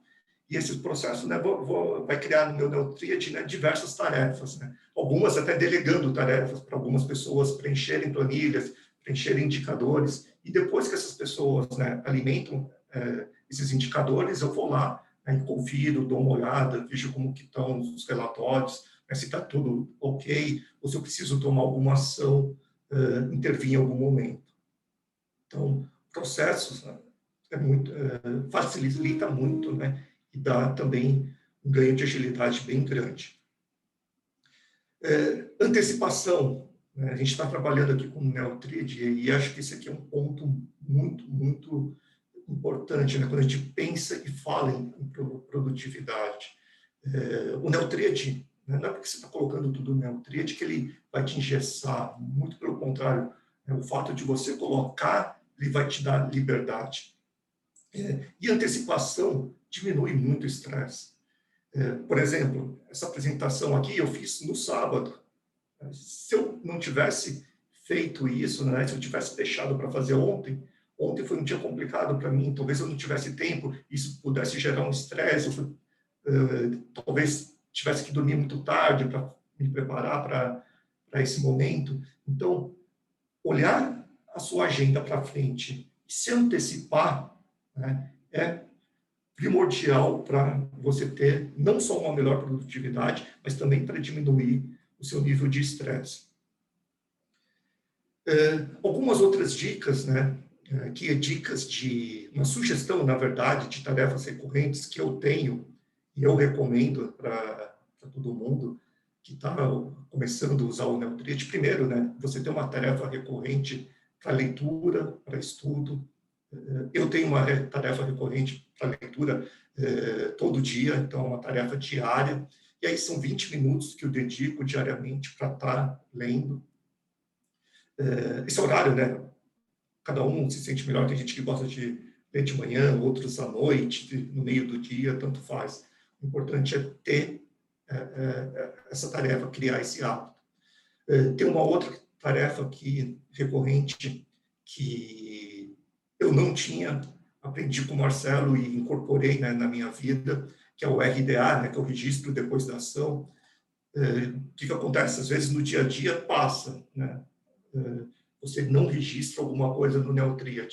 e esses processos, né, vai criar no meu Neotríade, né, diversas tarefas, né? Algumas até delegando tarefas para algumas pessoas preencherem planilhas, preencherem indicadores, e depois que essas pessoas, né, alimentam esses indicadores, eu vou lá, né, confiro, dou uma olhada, vejo como que estão os relatórios, né, se está tudo ok, ou se eu preciso tomar alguma ação, intervir em algum momento. Então, processos, né, facilita muito, né, e dá também um ganho de agilidade bem grande. Antecipação, né, a gente está trabalhando aqui com o Neutrid, e acho que esse aqui é um ponto muito, muito importante, né, quando a gente pensa e fala em produtividade. O Neutrid, né, não é porque você está colocando tudo no Neutrid que ele vai te engessar, muito pelo contrário, né, o fato de você colocar, ele vai te dar liberdade. E antecipação diminui muito o estresse. Por exemplo, essa apresentação aqui eu fiz no sábado. Se eu não tivesse feito isso, né, se eu tivesse deixado para fazer ontem foi um dia complicado para mim, talvez eu não tivesse tempo, isso pudesse gerar um estresse, talvez tivesse que dormir muito tarde para me preparar para esse momento. Então, olhar a sua agenda para frente e se antecipar, né, é primordial para você ter não só uma melhor produtividade, mas também para diminuir o seu nível de estresse. Algumas outras dicas, né, que é dicas de uma sugestão, na verdade, de tarefas recorrentes que eu tenho e eu recomendo para todo mundo que está começando a usar o Neutrid. Primeiro, né, você tem uma tarefa recorrente para leitura, para estudo. Eu tenho uma tarefa recorrente para leitura todo dia, então é uma tarefa diária, e aí são 20 minutos que eu dedico diariamente para estar lendo. Esse horário, né, cada um se sente melhor, tem gente que gosta de ler de manhã, outros à noite, no meio do dia, tanto faz. O importante é ter essa tarefa, criar esse hábito. Tem uma outra tarefa recorrente que eu não tinha, aprendi com o Marcelo e incorporei, né, na minha vida, que é o RDA, né, que é o registro depois da ação. O que acontece? Às vezes no dia a dia passa, né? Você não registra alguma coisa no Neutrid.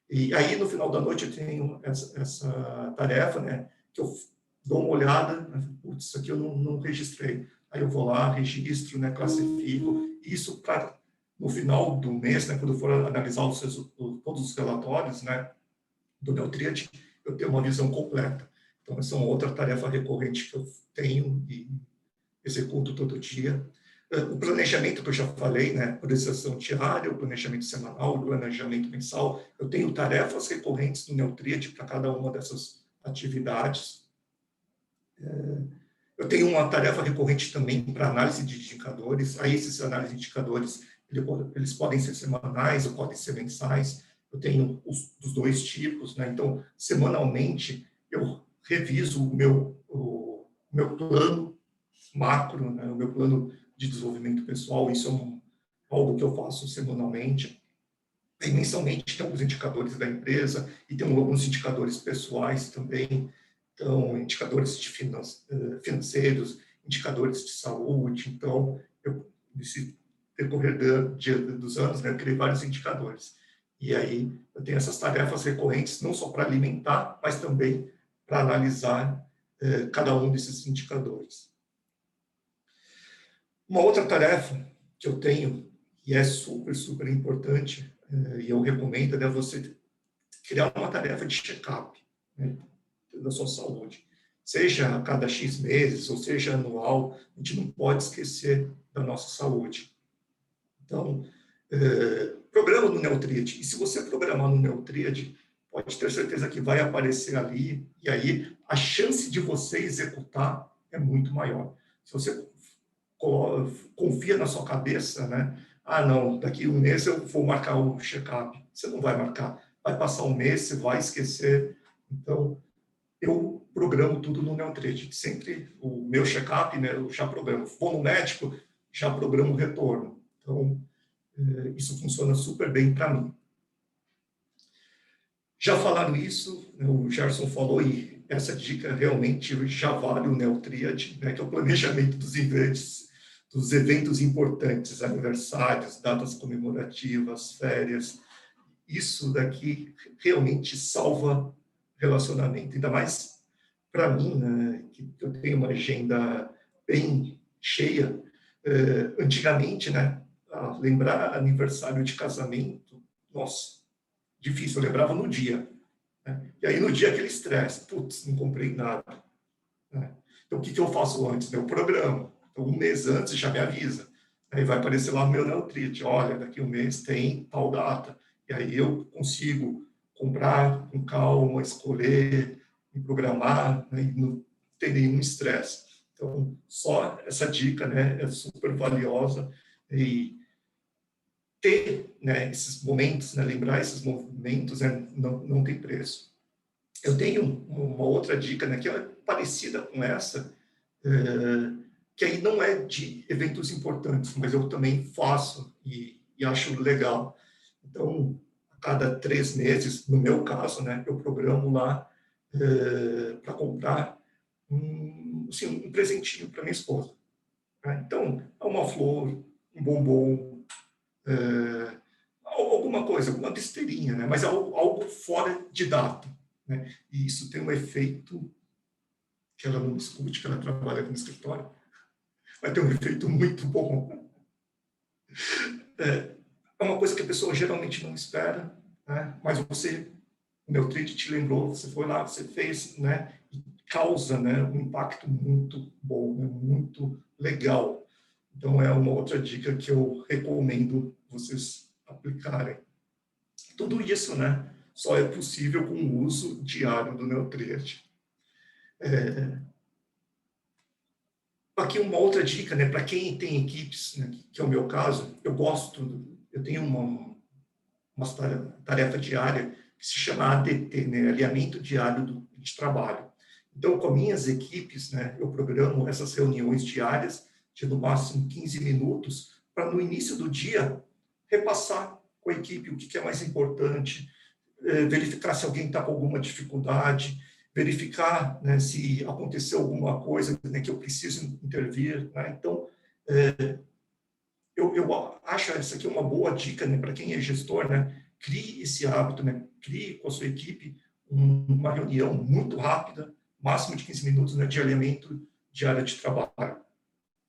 E aí no final da noite eu tenho essa tarefa, né, que eu dou uma olhada, putz, isso aqui eu não registrei. Aí eu vou lá, registro, né, classifico, isso para no final do mês, né, quando eu for analisar todos os relatórios, né, do Neutrid, eu tenho uma visão completa. Então, essa é uma outra tarefa recorrente que eu tenho e executo todo dia. O planejamento que eu já falei, né, priorização diária, o planejamento semanal, o planejamento mensal. Eu tenho tarefas recorrentes no Neutrid para cada uma dessas atividades. Eu tenho uma tarefa recorrente também para análise de indicadores. Aí, esses análises de indicadores, eles podem ser semanais ou podem ser mensais. Eu tenho os dois tipos, né? Então, semanalmente, eu reviso o meu plano macro, né? O meu plano de desenvolvimento pessoal. Isso é algo que eu faço semanalmente. E mensalmente tem alguns indicadores da empresa e tem alguns indicadores pessoais também. Então, indicadores financeiros, indicadores de saúde. Então, nesse decorrer dos anos, né, eu criei vários indicadores. E aí, eu tenho essas tarefas recorrentes, não só para alimentar, mas também para analisar cada um desses indicadores. Uma outra tarefa que eu tenho, e é super, super importante, e eu recomendo, é você criar uma tarefa de check-up, né, da sua saúde. Seja a cada X meses, ou seja anual, a gente não pode esquecer da nossa saúde. Então, programa no Neutrid. E se você programar no Neutrid, pode ter certeza que vai aparecer ali, e aí a chance de você executar é muito maior. Se você confia na sua cabeça, né? Ah, não, daqui um mês eu vou marcar o check-up. Você não vai marcar. Vai passar um mês, você vai esquecer. Então, eu programo tudo no Neutrid. Sempre o meu check-up, né, eu já programo. Vou no médico, já programo o retorno. Então, isso funciona super bem para mim. Já falaram isso, né, o Gerson falou, e essa dica realmente já vale o Neutrid, né, que é o planejamento dos eventos importantes, aniversários, datas comemorativas, férias. Isso daqui realmente salva relacionamento, ainda mais para mim, né, que eu tenho uma agenda bem cheia. Antigamente, né, lembrar aniversário de casamento, nossa, difícil, eu lembrava no dia, né? E aí no dia aquele estresse, putz, não comprei nada, né? Então o que eu faço antes? Eu programo, então um mês antes já me avisa, aí vai aparecer lá no meu Neotrite, olha, daqui um mês tem tal data, e aí eu consigo comprar com calma, escolher, me programar, né, e não ter nenhum estresse. Então, só essa dica, né, é super valiosa, e ter, né, esses momentos, né, lembrar esses momentos, né, não tem preço. Eu tenho uma outra dica, né, que é parecida com essa, que aí não é de eventos importantes, mas eu também faço e acho legal. Então, a cada 3 meses, no meu caso, né, eu programo lá para comprar assim, um presentinho para minha esposa, né? Então, é uma flor, um bombom, alguma coisa, alguma besteirinha, né? Mas algo fora de data, né? E isso tem um efeito que ela não discute, que ela trabalha no escritório, vai ter um efeito muito bom. É uma coisa que a pessoa geralmente não espera, né? Mas você, o Neotrite te lembrou, você foi lá, você fez, né? E causa, né, um impacto muito bom, né? Muito legal. Então, é uma outra dica que eu recomendo vocês aplicarem. Tudo isso, né, só é possível com o uso diário do Neotrite. Aqui uma outra dica, né, para quem tem equipes, né, que é o meu caso, eu tenho uma tarefa diária que se chama ADT, né, Alinhamento Diário de Trabalho. Então, com minhas equipes, né, eu programo essas reuniões diárias de no máximo 15 minutos para no início do dia repassar com a equipe o que é mais importante, verificar se alguém está com alguma dificuldade, verificar, né, se aconteceu alguma coisa, né, que eu preciso intervir, né? Então, eu acho essa aqui uma boa dica, né, para quem é gestor, né? Crie esse hábito, né? Crie com a sua equipe uma reunião muito rápida, máximo de 15 minutos, né, de alinhamento de área de trabalho.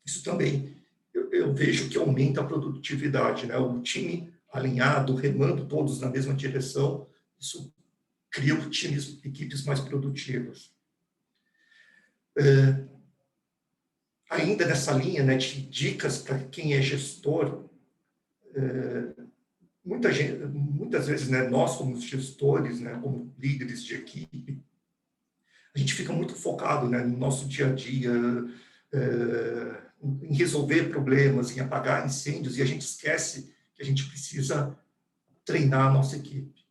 Isso também eu vejo que aumenta a produtividade, né? O time alinhado, remando todos na mesma direção, isso cria times, equipes mais produtivas. Ainda nessa linha, né, de dicas para quem é gestor, muitas vezes, né, nós como gestores, né, como líderes de equipe, a gente fica muito focado, né, no nosso dia a dia, em resolver problemas, em apagar incêndios, e a gente esquece que a gente precisa treinar a nossa equipe.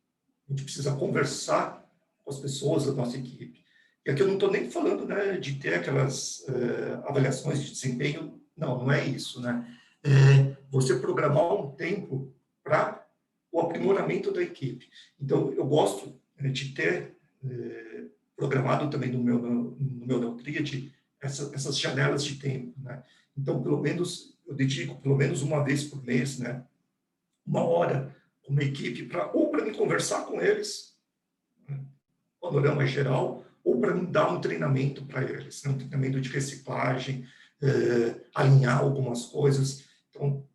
A gente precisa conversar com as pessoas da nossa equipe. E aqui eu não estou nem falando, né, de ter aquelas avaliações de desempenho, não é isso, né? Você programar um tempo para o aprimoramento da equipe. Então, eu gosto de ter programado também no meu Neotrite essas janelas de tempo, né? Então, pelo menos, eu dedico pelo menos uma vez por mês, né, 1 hora com uma equipe ou para me conversar com eles, né, panorama geral, ou para me dar um treinamento para eles, né, um treinamento de reciclagem, alinhar algumas coisas. Então,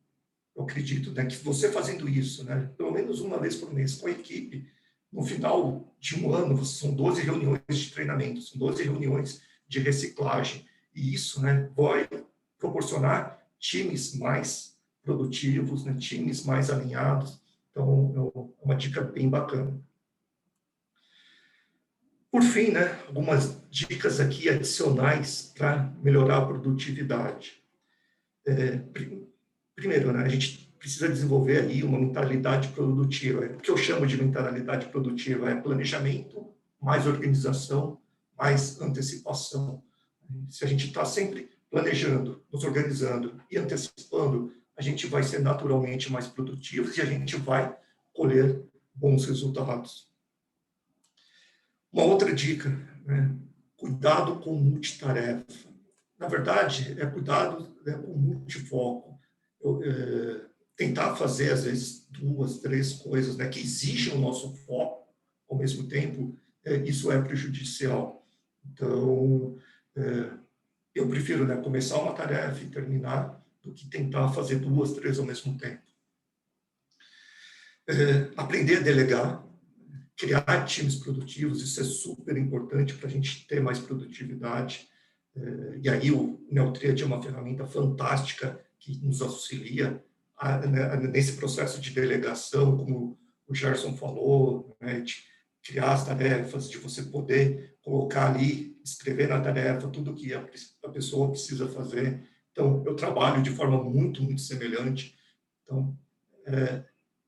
eu acredito, né, que você fazendo isso, né, pelo menos uma vez por mês com a equipe, no final de um ano, são 12 reuniões de treinamento, são 12 reuniões de reciclagem, e isso, né, vai proporcionar times mais produtivos, né, times mais alinhados. Então, é uma dica bem bacana. Por fim, né, algumas dicas aqui adicionais para melhorar a produtividade. Primeiro, né, a gente precisa desenvolver aí uma mentalidade produtiva. O que eu chamo de mentalidade produtiva é planejamento, mais organização, mais antecipação. Se a gente está sempre planejando, nos organizando e antecipando, a gente vai ser naturalmente mais produtivos e a gente vai colher bons resultados. Uma outra dica, né, cuidado com multitarefa. Na verdade, é cuidado, né, com multifoco. Tentar fazer, às vezes, 2, 3 coisas, né, que exigem o nosso foco ao mesmo tempo, isso é prejudicial. Então, eu prefiro, né, começar uma tarefa e terminar do que tentar fazer 2, 3 ao mesmo tempo. Aprender a delegar, criar times produtivos, isso é super importante para a gente ter mais produtividade. E aí o Neotríade é uma ferramenta fantástica que nos auxilia nesse processo de delegação, como o Gerson falou, né, de criar as tarefas, de você poder colocar ali, escrever na tarefa tudo que a pessoa precisa fazer. Então, eu trabalho de forma muito, muito semelhante. Então,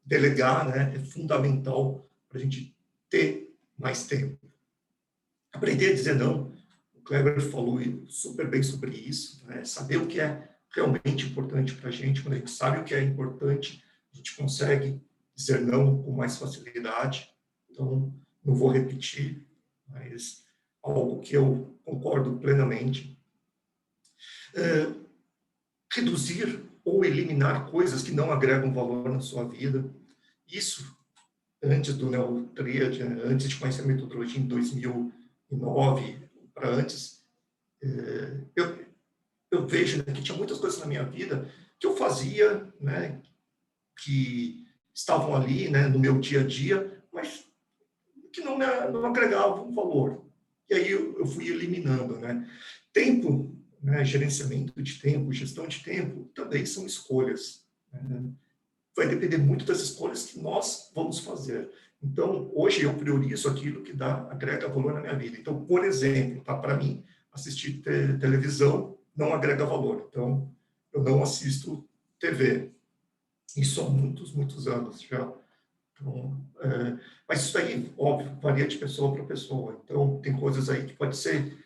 delegar, né, é fundamental para a gente ter mais tempo. Aprender a dizer não. O Kleber falou super bem sobre isso, né? Saber o que é realmente importante para a gente. Quando a gente sabe o que é importante, a gente consegue dizer não com mais facilidade. Então, não vou repetir, mas algo que eu concordo plenamente. Reduzir ou eliminar coisas que não agregam valor na sua vida. Isso, antes do Neotríade, antes de conhecer a metodologia em 2009, para antes, eu vejo, né, que tinha muitas coisas na minha vida que eu fazia, né, que estavam ali, né, no meu dia a dia, mas que não agregavam valor. E aí eu fui eliminando, né. Tempo, né, gerenciamento de tempo, gestão de tempo, também são escolhas, né? Vai depender muito das escolhas que nós vamos fazer. Então, hoje eu priorizo aquilo que agrega valor na minha vida. Então, por exemplo, tá, para mim, assistir televisão não agrega valor. Então, eu não assisto TV. Isso há muitos, muitos anos já. Então, mas isso aí, óbvio, varia de pessoa para pessoa. Então, tem coisas aí que pode ser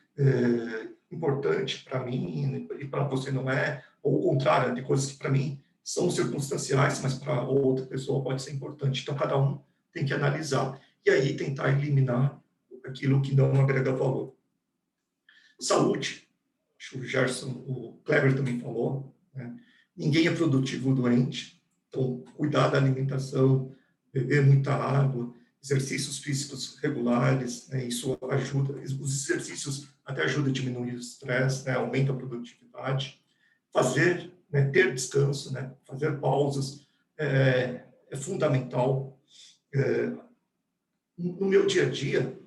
importante para mim e para você não é, ou o contrário, tem coisas que para mim são circunstanciais, mas para outra pessoa pode ser importante. Então, cada um tem que analisar. E aí, tentar eliminar aquilo que não agrega valor. Saúde. Acho que o Gerson, o Kleber também falou, né? Ninguém é produtivo doente. Então, cuidar da alimentação, beber muita água, exercícios físicos regulares, né? Isso ajuda. Os exercícios até ajudam a diminuir o estresse, né? Aumenta a produtividade. Fazer, né, ter descanso, né, fazer pausas é fundamental. No meu dia a dia,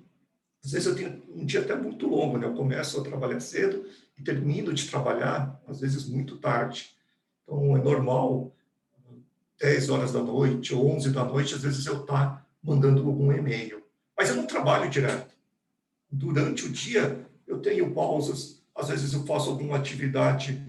às vezes eu tenho um dia até muito longo, né? Eu começo a trabalhar cedo e termino de trabalhar, às vezes, muito tarde. Então, é normal, 10 horas da noite, 11 da noite, às vezes eu estar mandando algum e-mail. Mas eu não trabalho direto. Durante o dia, eu tenho pausas, às vezes eu faço alguma atividade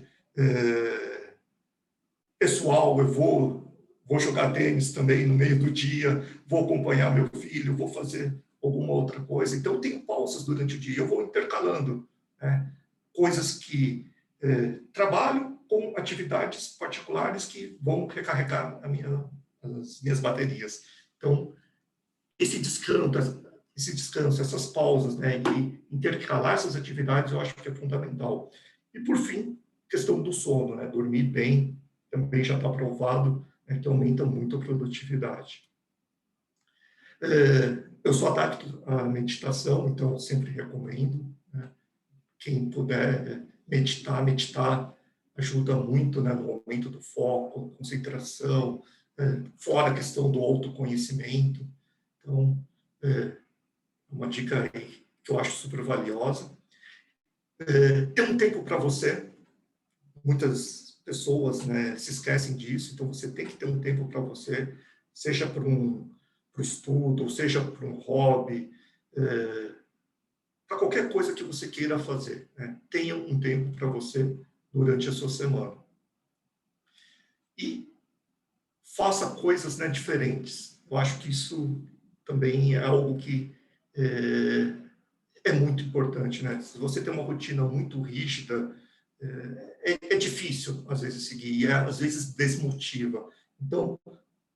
pessoal, eu vou jogar tênis também no meio do dia, vou acompanhar meu filho, vou fazer alguma outra coisa. Então, eu tenho pausas durante o dia, eu vou intercalando, né, coisas que trabalho com atividades particulares que vão recarregar as minhas baterias. Então, esse descanso, essas pausas, né, e intercalar essas atividades, eu acho que é fundamental. E, por fim, questão do sono, né, dormir bem, também já está provado, né, que aumenta muito a produtividade. Eu sou adepto à meditação, então sempre recomendo, né, quem puder meditar ajuda muito, né, no aumento do foco, concentração, fora a questão do autoconhecimento. Então, uma dica aí que eu acho super valiosa. Ter um tempo para você. Muitas pessoas, né, se esquecem disso, então você tem que ter um tempo para você, seja para um estudo, ou seja para um hobby, para qualquer coisa que você queira fazer, né? Tenha um tempo para você durante a sua semana. E faça coisas, né, diferentes. Eu acho que isso também é algo que é muito importante, né? Se você tem uma rotina muito rígida, é difícil, às vezes, seguir, e às vezes desmotiva. Então,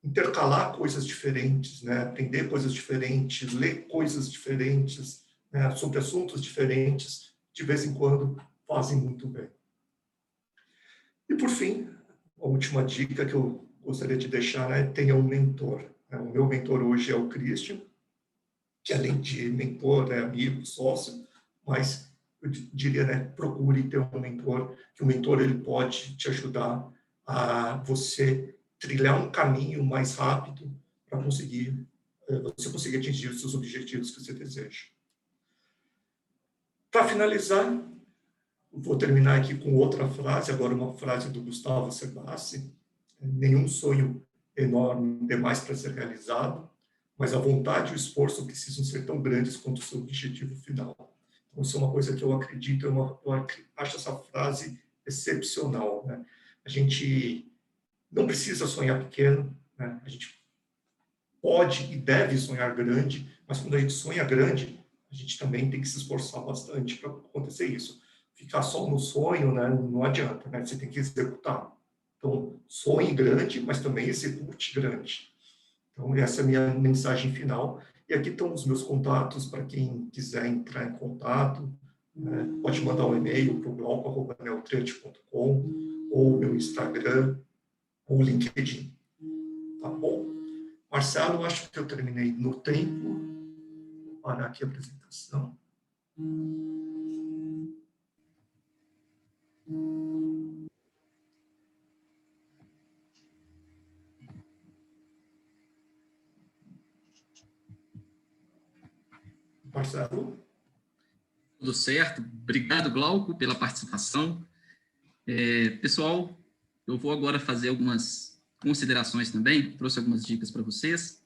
intercalar coisas diferentes, né? Aprender coisas diferentes, ler coisas diferentes, né? Sobre assuntos diferentes, de vez em quando, fazem muito bem. E, por fim, a última dica que eu gostaria de deixar é tenha um mentor. O meu mentor hoje é o Christian. que além de mentor, né, amigo, sócio, mas eu diria, né, procure ter um mentor, que o mentor ele pode te ajudar a você trilhar um caminho mais rápido para conseguir você conseguir atingir os seus objetivos que você deseja. Para finalizar, vou terminar aqui com outra frase, agora uma frase do Gustavo Cerbasi: nenhum sonho enorme demais para ser realizado, mas a vontade e o esforço precisam ser tão grandes quanto o seu objetivo final. Então, isso é uma coisa que eu acredito, eu acho essa frase excepcional, né? A gente não precisa sonhar pequeno, né? A gente pode e deve sonhar grande, mas quando a gente sonha grande, a gente também tem que se esforçar bastante para acontecer isso. Ficar só no sonho, né, não adianta, né? Você tem que executar. Então, sonhe grande, mas também execute grande. Então, essa é a minha mensagem final. E aqui estão os meus contatos para quem quiser entrar em contato. Pode mandar um e-mail para o glauco@neotrade.com, ou meu Instagram, ou LinkedIn. Tá bom? Marcelo, acho que eu terminei no tempo. Vou parar aqui a apresentação. Marcelo? Tudo certo. Obrigado, Glauco, pela participação. Pessoal, eu vou agora fazer algumas considerações também, trouxe algumas dicas para vocês,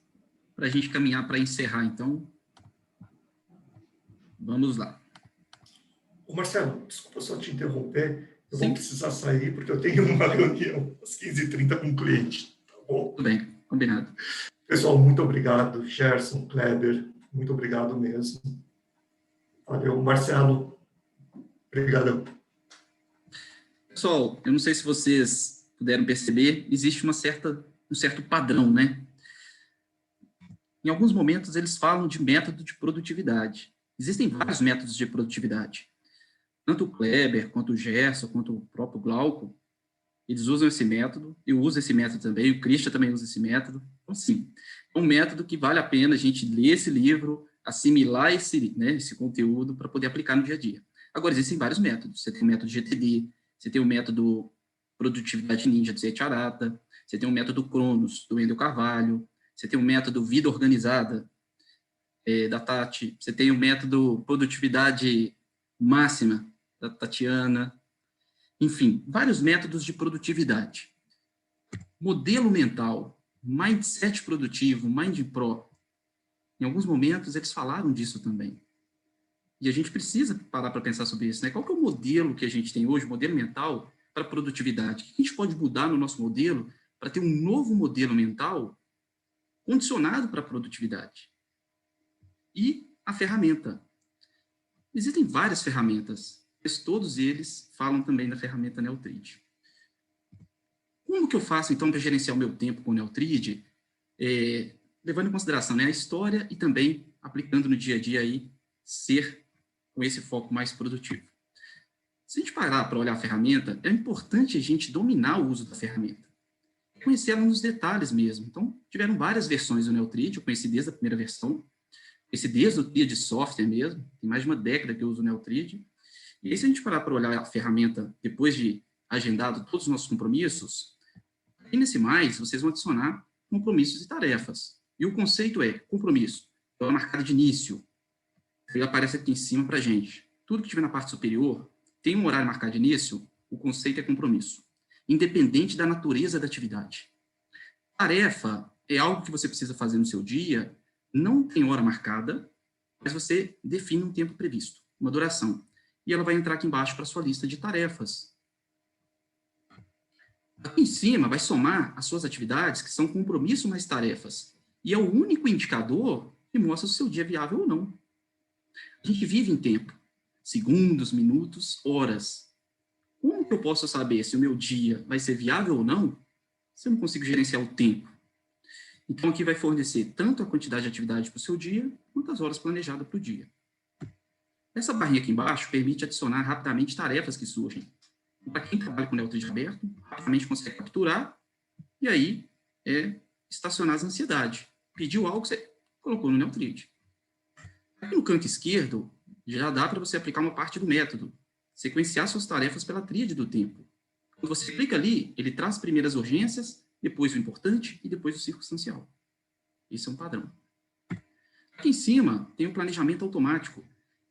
para a gente caminhar para encerrar, então. Vamos lá. Ô Marcelo, desculpa só te interromper, eu Sim. vou precisar sair, porque eu tenho uma reunião às 15h30 com um cliente, tá bom? Tudo bem, combinado. Pessoal, muito obrigado. Gerson, Kleber, muito obrigado mesmo. Valeu. Marcelo, obrigadão. Pessoal, eu não sei se vocês puderam perceber, existe um certo padrão, né? Em alguns momentos, eles falam de método de produtividade. Existem vários métodos de produtividade. Tanto o Kleber, quanto o Gerson, quanto o próprio Glauco, eles usam esse método, eu uso esse método também, o Christian também usa esse método. Então, sim, é um método que vale a pena a gente ler esse livro, assimilar esse conteúdo para poder aplicar no dia a dia. Agora, existem vários métodos. Você tem o método GTD, você tem o método Produtividade Ninja, do Seiichi Arata, você tem o método Cronos, do Wendel Carvalho, você tem o método Vida Organizada, da Tati, você tem o método Produtividade Máxima, da Tatiana, enfim, vários métodos de produtividade. Modelo mental, mindset produtivo, Mind Pro, em alguns momentos eles falaram disso também. E a gente precisa parar para pensar sobre isso, né? Qual que é o modelo que a gente tem hoje, modelo mental, para produtividade? O que a gente pode mudar no nosso modelo para ter um novo modelo mental condicionado para a produtividade? E a ferramenta. Existem várias ferramentas, mas todos eles falam também da ferramenta Neotrid. Como que eu faço, então, para gerenciar o meu tempo com o Neotrid? Levando em consideração, né, a história e também aplicando no dia a dia aí, ser com esse foco mais produtivo. Se a gente parar para olhar a ferramenta, é importante a gente dominar o uso da ferramenta. Conhecer ela nos detalhes mesmo. Então, tiveram várias versões do Neotrid, eu conheci desde a primeira versão, conheci desde o dia de software mesmo, tem mais de uma década que eu uso o Neotrid. E aí, se a gente parar para olhar a ferramenta, depois de agendado todos os nossos compromissos, e nesse mais, vocês vão adicionar compromissos e tarefas. E o conceito é compromisso, hora marcada de início. Ele aparece aqui em cima para a gente. Tudo que tiver na parte superior tem um horário marcado de início, o conceito é compromisso, independente da natureza da atividade. Tarefa é algo que você precisa fazer no seu dia, não tem hora marcada, mas você define um tempo previsto, uma duração. E ela vai entrar aqui embaixo para a sua lista de tarefas. Aqui em cima vai somar as suas atividades, que são compromisso mais tarefas. E é o único indicador que mostra se o seu dia é viável ou não. A gente vive em tempo. Segundos, minutos, horas. Como que eu posso saber se o meu dia vai ser viável ou não, se eu não consigo gerenciar o tempo? Então, aqui vai fornecer tanto a quantidade de atividade para o seu dia, quanto as horas planejadas para o dia. Essa barrinha aqui embaixo permite adicionar rapidamente tarefas que surgem. Para quem trabalha com o Neotrid aberto, rapidamente consegue capturar, e aí estacionar as ansiedades. Pediu algo, você colocou no Neotrid. Aqui no canto esquerdo, já dá para você aplicar uma parte do método, sequenciar suas tarefas pela tríade do tempo. Quando você clica ali, ele traz primeiro as urgências, depois o importante e depois o circunstancial. Esse é um padrão. Aqui em cima tem o planejamento automático.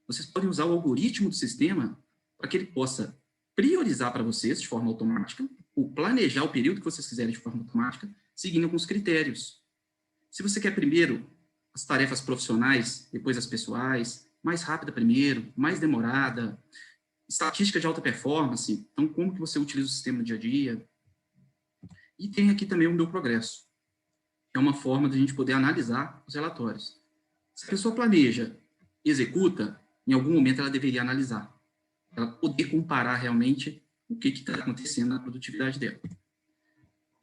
Vocês podem usar o algoritmo do sistema para que ele possa priorizar para vocês de forma automática, ou planejar o período que vocês quiserem de forma automática, seguindo alguns critérios. Se você quer primeiro as tarefas profissionais, depois as pessoais, mais rápida primeiro, mais demorada, estatística de alta performance, então como que você utiliza o sistema no dia a dia. E tem aqui também o meu progresso. É uma forma de a gente poder analisar os relatórios. Se a pessoa planeja, executa, em algum momento ela deveria analisar. Ela poder comparar realmente o que está acontecendo na produtividade dela.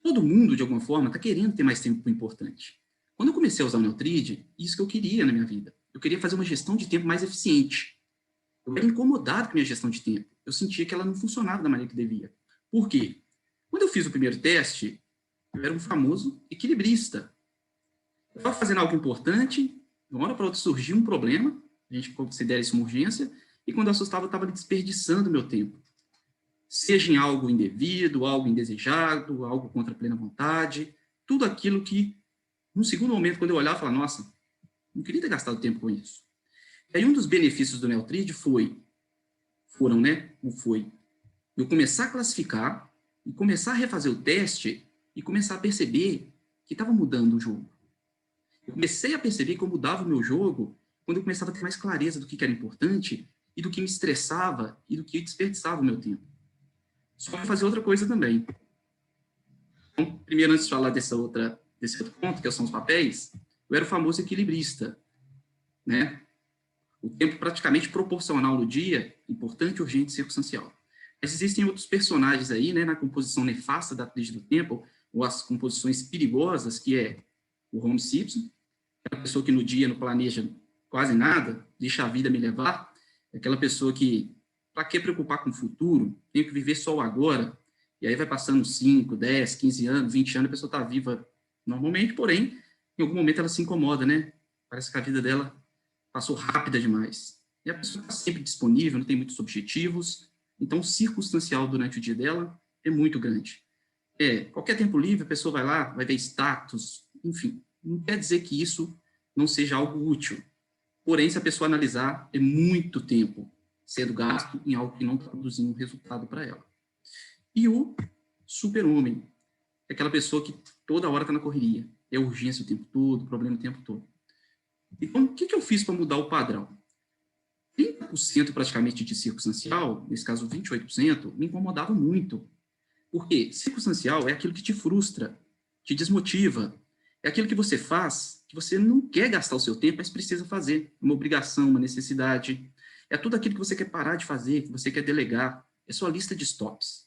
Todo mundo, de alguma forma, está querendo ter mais tempo importante. Quando eu comecei a usar o Neutrid, isso que eu queria na minha vida. Eu queria fazer uma gestão de tempo mais eficiente. Eu era incomodado com a minha gestão de tempo. Eu sentia que ela não funcionava da maneira que devia. Por quê? Quando eu fiz o primeiro teste, eu era um famoso equilibrista. Eu estava fazendo algo importante, de uma hora para outra surgiu um problema, a gente considera isso uma urgência, e quando eu assustava, eu estava desperdiçando o meu tempo. Seja em algo indevido, algo indesejado, algo contra a plena vontade, tudo aquilo que, num segundo momento, quando eu olhava, eu falava, nossa, não queria ter gastado tempo com isso. E aí um dos benefícios do Neutrid foi eu começar a classificar e começar a refazer o teste e começar a perceber que estava mudando o jogo. Eu comecei a perceber que eu mudava o meu jogo quando eu começava a ter mais clareza do que era importante e do que me estressava e do que desperdiçava o meu tempo. Só que fazer outra coisa também. Então, primeiro, antes de falar desse outro ponto, que são os papéis, eu era o famoso equilibrista, né? O tempo praticamente proporcional no dia, importante, urgente e circunstancial. Mas existem outros personagens aí, né, na composição nefasta da tríade do tempo, ou as composições perigosas, que é o Homer Simpson, aquela pessoa que no dia não planeja quase nada, deixa a vida me levar, aquela pessoa que, para que preocupar com o futuro, tenho que viver só o agora, e aí vai passando 5, 10, 15 anos, 20 anos, a pessoa está viva normalmente, porém, em algum momento ela se incomoda, né? Parece que a vida dela passou rápida demais. E a pessoa está sempre disponível, não tem muitos objetivos, então o circunstancial durante o dia dela é muito grande. Qualquer tempo livre, a pessoa vai lá, vai ver status, enfim, não quer dizer que isso não seja algo útil. Porém, se a pessoa analisar, é muito tempo sendo gasto em algo que não está produzindo um resultado para ela. E o super-homem, é aquela pessoa que toda hora está na correria, é urgência o tempo todo, problema o tempo todo. Então, o que eu fiz para mudar o padrão? 30% praticamente de circunstancial, nesse caso 28%, me incomodava muito. Porque circunstancial é aquilo que te frustra, te desmotiva. É aquilo que você faz, que você não quer gastar o seu tempo, mas precisa fazer. Uma obrigação, uma necessidade. É tudo aquilo que você quer parar de fazer, que você quer delegar. É sua lista de stops.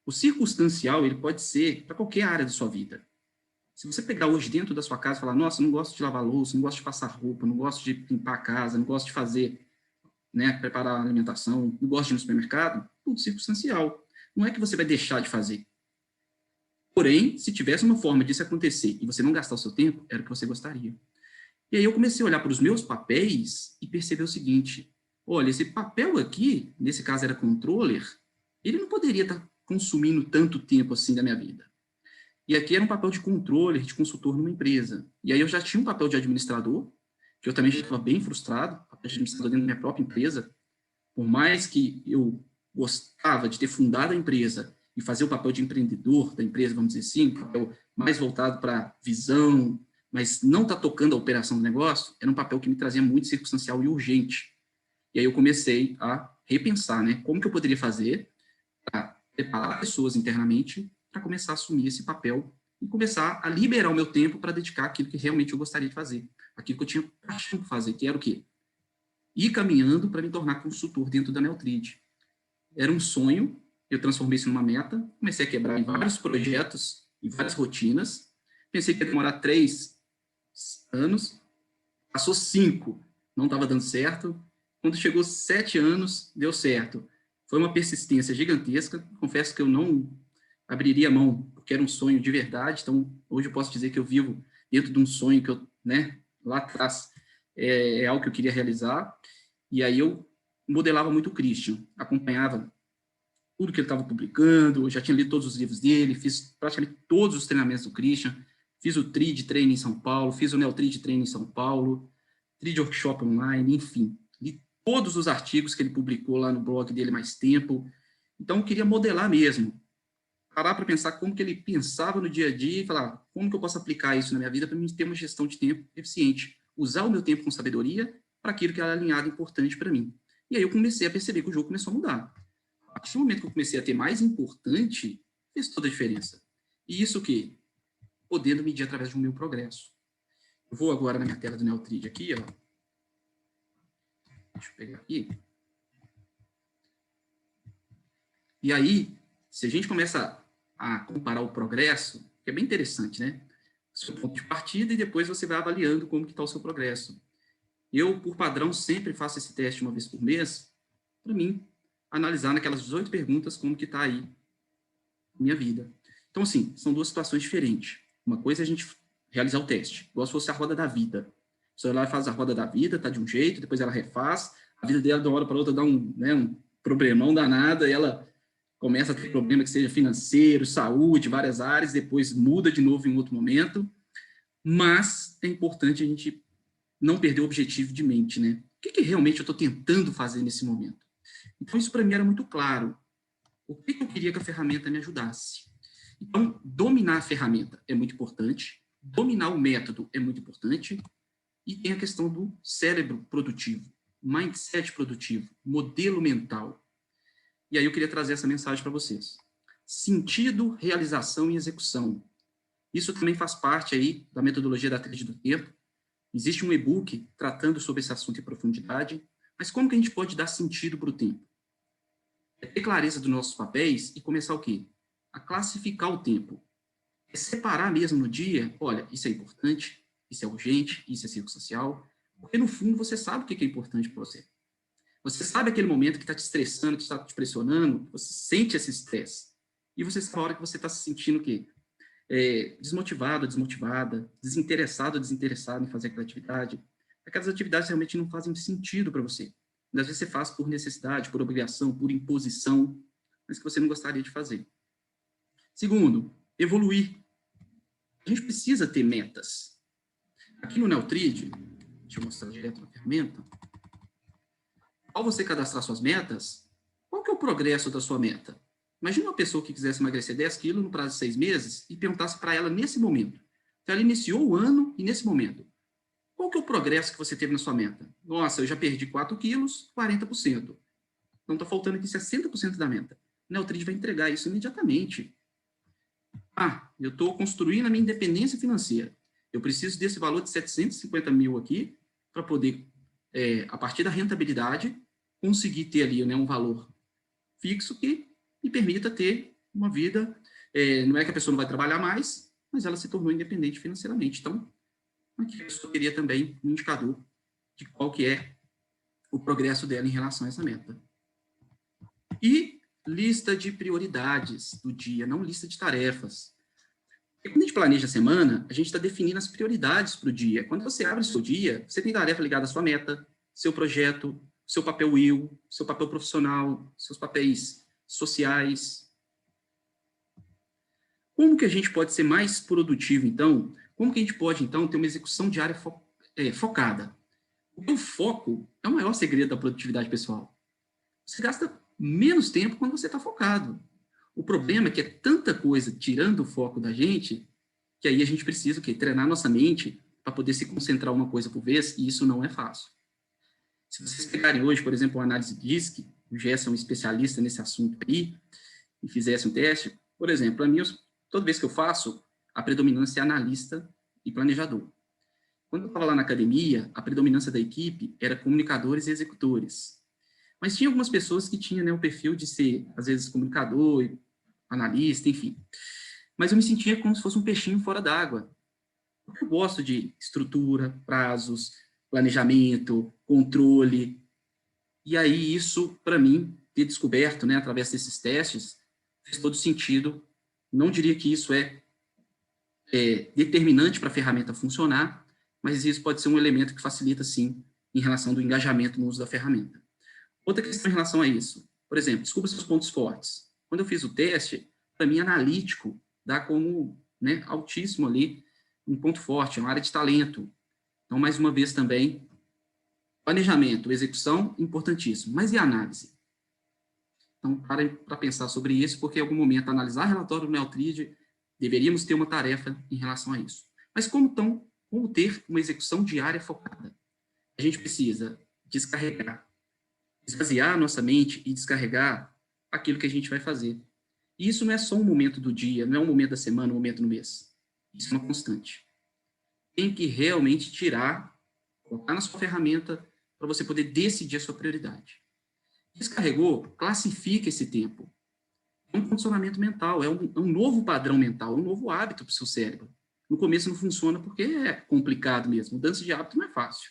O circunstancial, ele pode ser para qualquer área da sua vida. Se você pegar hoje dentro da sua casa e falar, nossa, não gosto de lavar louça, não gosto de passar roupa, não gosto de limpar a casa, não gosto de fazer, né, preparar a alimentação, não gosto de ir no supermercado, tudo circunstancial. Não é que você vai deixar de fazer. Porém, se tivesse uma forma disso acontecer e você não gastar o seu tempo, era o que você gostaria. E aí eu comecei a olhar para os meus papéis e perceber o seguinte, olha, esse papel aqui, nesse caso era controller, ele não poderia estar consumindo tanto tempo assim da minha vida. E aqui era um papel de controller, de consultor numa empresa. E aí eu já tinha um papel de administrador, que eu também já estava bem frustrado, papel de administrador dentro da minha própria empresa. Por mais que eu gostava de ter fundado a empresa e fazer o papel de empreendedor da empresa, vamos dizer assim, um papel mais voltado para visão, mas não está tocando a operação do negócio, era um papel que me trazia muito circunstancial e urgente. E aí eu comecei a repensar, né, como que eu poderia fazer para preparar pessoas internamente para começar a assumir esse papel e começar a liberar o meu tempo para dedicar aquilo que realmente eu gostaria de fazer, aquilo que eu tinha paixão por fazer, que era o quê? Ir caminhando para me tornar consultor dentro da Neutrid. Era um sonho, eu transformei isso numa meta, comecei a quebrar em vários projetos, em várias rotinas, pensei que ia demorar 3 anos, passou 5, não estava dando certo, quando chegou 7 anos, deu certo. Foi uma persistência gigantesca, confesso que eu não abriria a mão, porque era um sonho de verdade, então hoje eu posso dizer que eu vivo dentro de um sonho que eu, né, lá atrás, é algo que eu queria realizar, e aí eu modelava muito o Christian, acompanhava tudo que ele estava publicando, eu já tinha lido todos os livros dele, fiz praticamente todos os treinamentos do Christian, fiz o TRI de treino em São Paulo, fiz o NeoTri de treino em São Paulo, TRI de workshop online, enfim, li todos os artigos que ele publicou lá no blog dele Mais Tempo. Então, eu queria modelar mesmo, parar para pensar como que ele pensava no dia a dia e falar, como que eu posso aplicar isso na minha vida para mim ter uma gestão de tempo eficiente, usar o meu tempo com sabedoria para aquilo que era alinhado e importante para mim. E aí eu comecei a perceber que o jogo começou a mudar. A partir do momento que eu comecei a ter mais importante, fez toda a diferença. E isso que? Podendo medir através do meu progresso. Eu vou agora na minha tela do NeoTride aqui, ó. Deixa eu pegar aqui. E aí, se a gente começa a comparar o progresso, que é bem interessante, né? Seu ponto de partida e depois você vai avaliando como que está o seu progresso. Eu, por padrão, sempre faço esse teste uma vez por mês, para mim, analisar naquelas 18 perguntas como que está aí a minha vida. Então, assim, são duas situações diferentes. Uma coisa é a gente realizar o teste, igual se fosse a roda da vida. A pessoa lá faz a roda da vida, tá de um jeito, depois ela refaz, a vida dela de uma hora para outra dá um problemão danado, e ela começa a ter problema que seja financeiro, saúde, várias áreas, depois muda de novo em outro momento, mas é importante a gente não perder o objetivo de mente, né? O que realmente eu estou tentando fazer nesse momento? Então, isso para mim era muito claro. O que eu queria que a ferramenta me ajudasse? Então, dominar a ferramenta é muito importante, dominar o método é muito importante, e tem a questão do cérebro produtivo, mindset produtivo, modelo mental. E aí eu queria trazer essa mensagem para vocês. Sentido, realização e execução. Isso também faz parte aí da metodologia da tríade do tempo. Existe um e-book tratando sobre esse assunto em profundidade, mas como que a gente pode dar sentido para o tempo? É ter clareza dos nossos papéis e começar o quê? A classificar o tempo. É separar mesmo no dia, olha, isso é importante, isso é urgente, isso é circunstancial, porque no fundo você sabe o que é importante para você. Você sabe aquele momento que está te estressando, que está te pressionando, você sente esse estresse. E você sabe a hora que você está se sentindo o quê? Desmotivado, desmotivada, desinteressado, desinteressado em fazer aquela atividade. Aquelas atividades realmente não fazem sentido para você. Às vezes você faz por necessidade, por obrigação, por imposição, mas que você não gostaria de fazer. Segundo, evoluir. A gente precisa ter metas. Aqui no NeoTride, deixa eu mostrar direto na ferramenta, ao você cadastrar suas metas, qual que é o progresso da sua meta? Imagina uma pessoa que quisesse emagrecer 10 quilos no prazo de 6 meses e perguntasse para ela nesse momento. Então, ela iniciou o ano e nesse momento. Qual que é o progresso que você teve na sua meta? Nossa, eu já perdi 4 quilos, 40%. Então, está faltando aqui 60% da meta. O NeoTride vai entregar isso imediatamente. Eu estou construindo a minha independência financeira. Eu preciso desse valor de 750 mil aqui para poder, a partir da rentabilidade, conseguir ter ali, né, um valor fixo que me permita ter uma vida. Não é que a pessoa não vai trabalhar mais, mas ela se tornou independente financeiramente. Então, aqui a pessoa teria também um indicador de qual que é o progresso dela em relação a essa meta. E lista de prioridades do dia, não lista de tarefas. Porque quando a gente planeja a semana, a gente está definindo as prioridades para o dia. Quando você abre o seu dia, você tem tarefa ligada à sua meta, seu projeto, seu papel will, seu papel profissional, seus papéis sociais. Como que a gente pode ser mais produtivo, então? Como que a gente pode, então, ter uma execução diária focada? O foco é o maior segredo da produtividade pessoal. Você gasta menos tempo quando você está focado. O problema é que é tanta coisa tirando o foco da gente, que aí a gente precisa treinar nossa mente para poder se concentrar uma coisa por vez, e isso não é fácil. Se vocês pegarem hoje, por exemplo, uma análise DISC, o Gerson é um especialista nesse assunto aí, e fizesse um teste, por exemplo, a mim, toda vez que eu faço, a predominância é analista e planejador. Quando eu estava lá na academia, a predominância da equipe era comunicadores e executores. Mas tinha algumas pessoas que tinham, né, o perfil de ser, às vezes, comunicador, analista, enfim. Mas eu me sentia como se fosse um peixinho fora d'água. Eu gosto de estrutura, prazos, planejamento, controle. E aí isso, para mim, ter descoberto, né, através desses testes, fez todo sentido. Não diria que isso é determinante para a ferramenta funcionar, mas isso pode ser um elemento que facilita, sim, em relação do engajamento no uso da ferramenta. Outra questão em relação a isso, por exemplo, descubra seus pontos fortes. Quando eu fiz o teste, para mim, analítico dá como, né, altíssimo ali, um ponto forte, uma área de talento. Então, mais uma vez também, planejamento, execução, importantíssimo. Mas e a análise? Então, para pensar sobre isso, porque em algum momento, analisar relatório do Neotrid, deveríamos ter uma tarefa em relação a isso. Mas como ter uma execução diária focada? A gente precisa descarregar, esvaziar a nossa mente e descarregar aquilo que a gente vai fazer. E isso não é só um momento do dia, não é um momento da semana, um momento no mês. Isso é uma constante. Tem que realmente tirar, colocar na sua ferramenta para você poder decidir a sua prioridade. Descarregou, classifica esse tempo. É um condicionamento mental, é um novo padrão mental, é um novo hábito para o seu cérebro. No começo não funciona porque é complicado mesmo. Mudança de hábito não é fácil.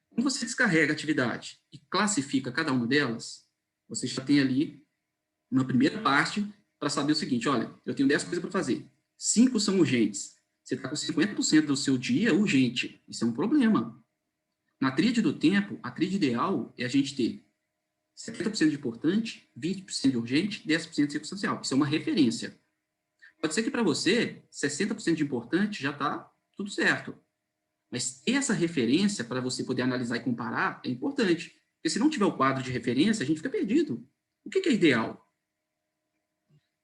Quando você descarrega a atividade e classifica cada uma delas, você já tem ali uma primeira parte para saber o seguinte, olha, eu tenho 10 coisas para fazer, 5 são urgentes. Você está com 50% do seu dia urgente. Isso é um problema. Na tríade do tempo, a tríade ideal é a gente ter 70% de importante, 20% de urgente, 10% de circunstancial. Isso é uma referência. Pode ser que para você, 60% de importante já está tudo certo. Mas ter essa referência para você poder analisar e comparar é importante. Porque se não tiver o quadro de referência, a gente fica perdido. O que é ideal?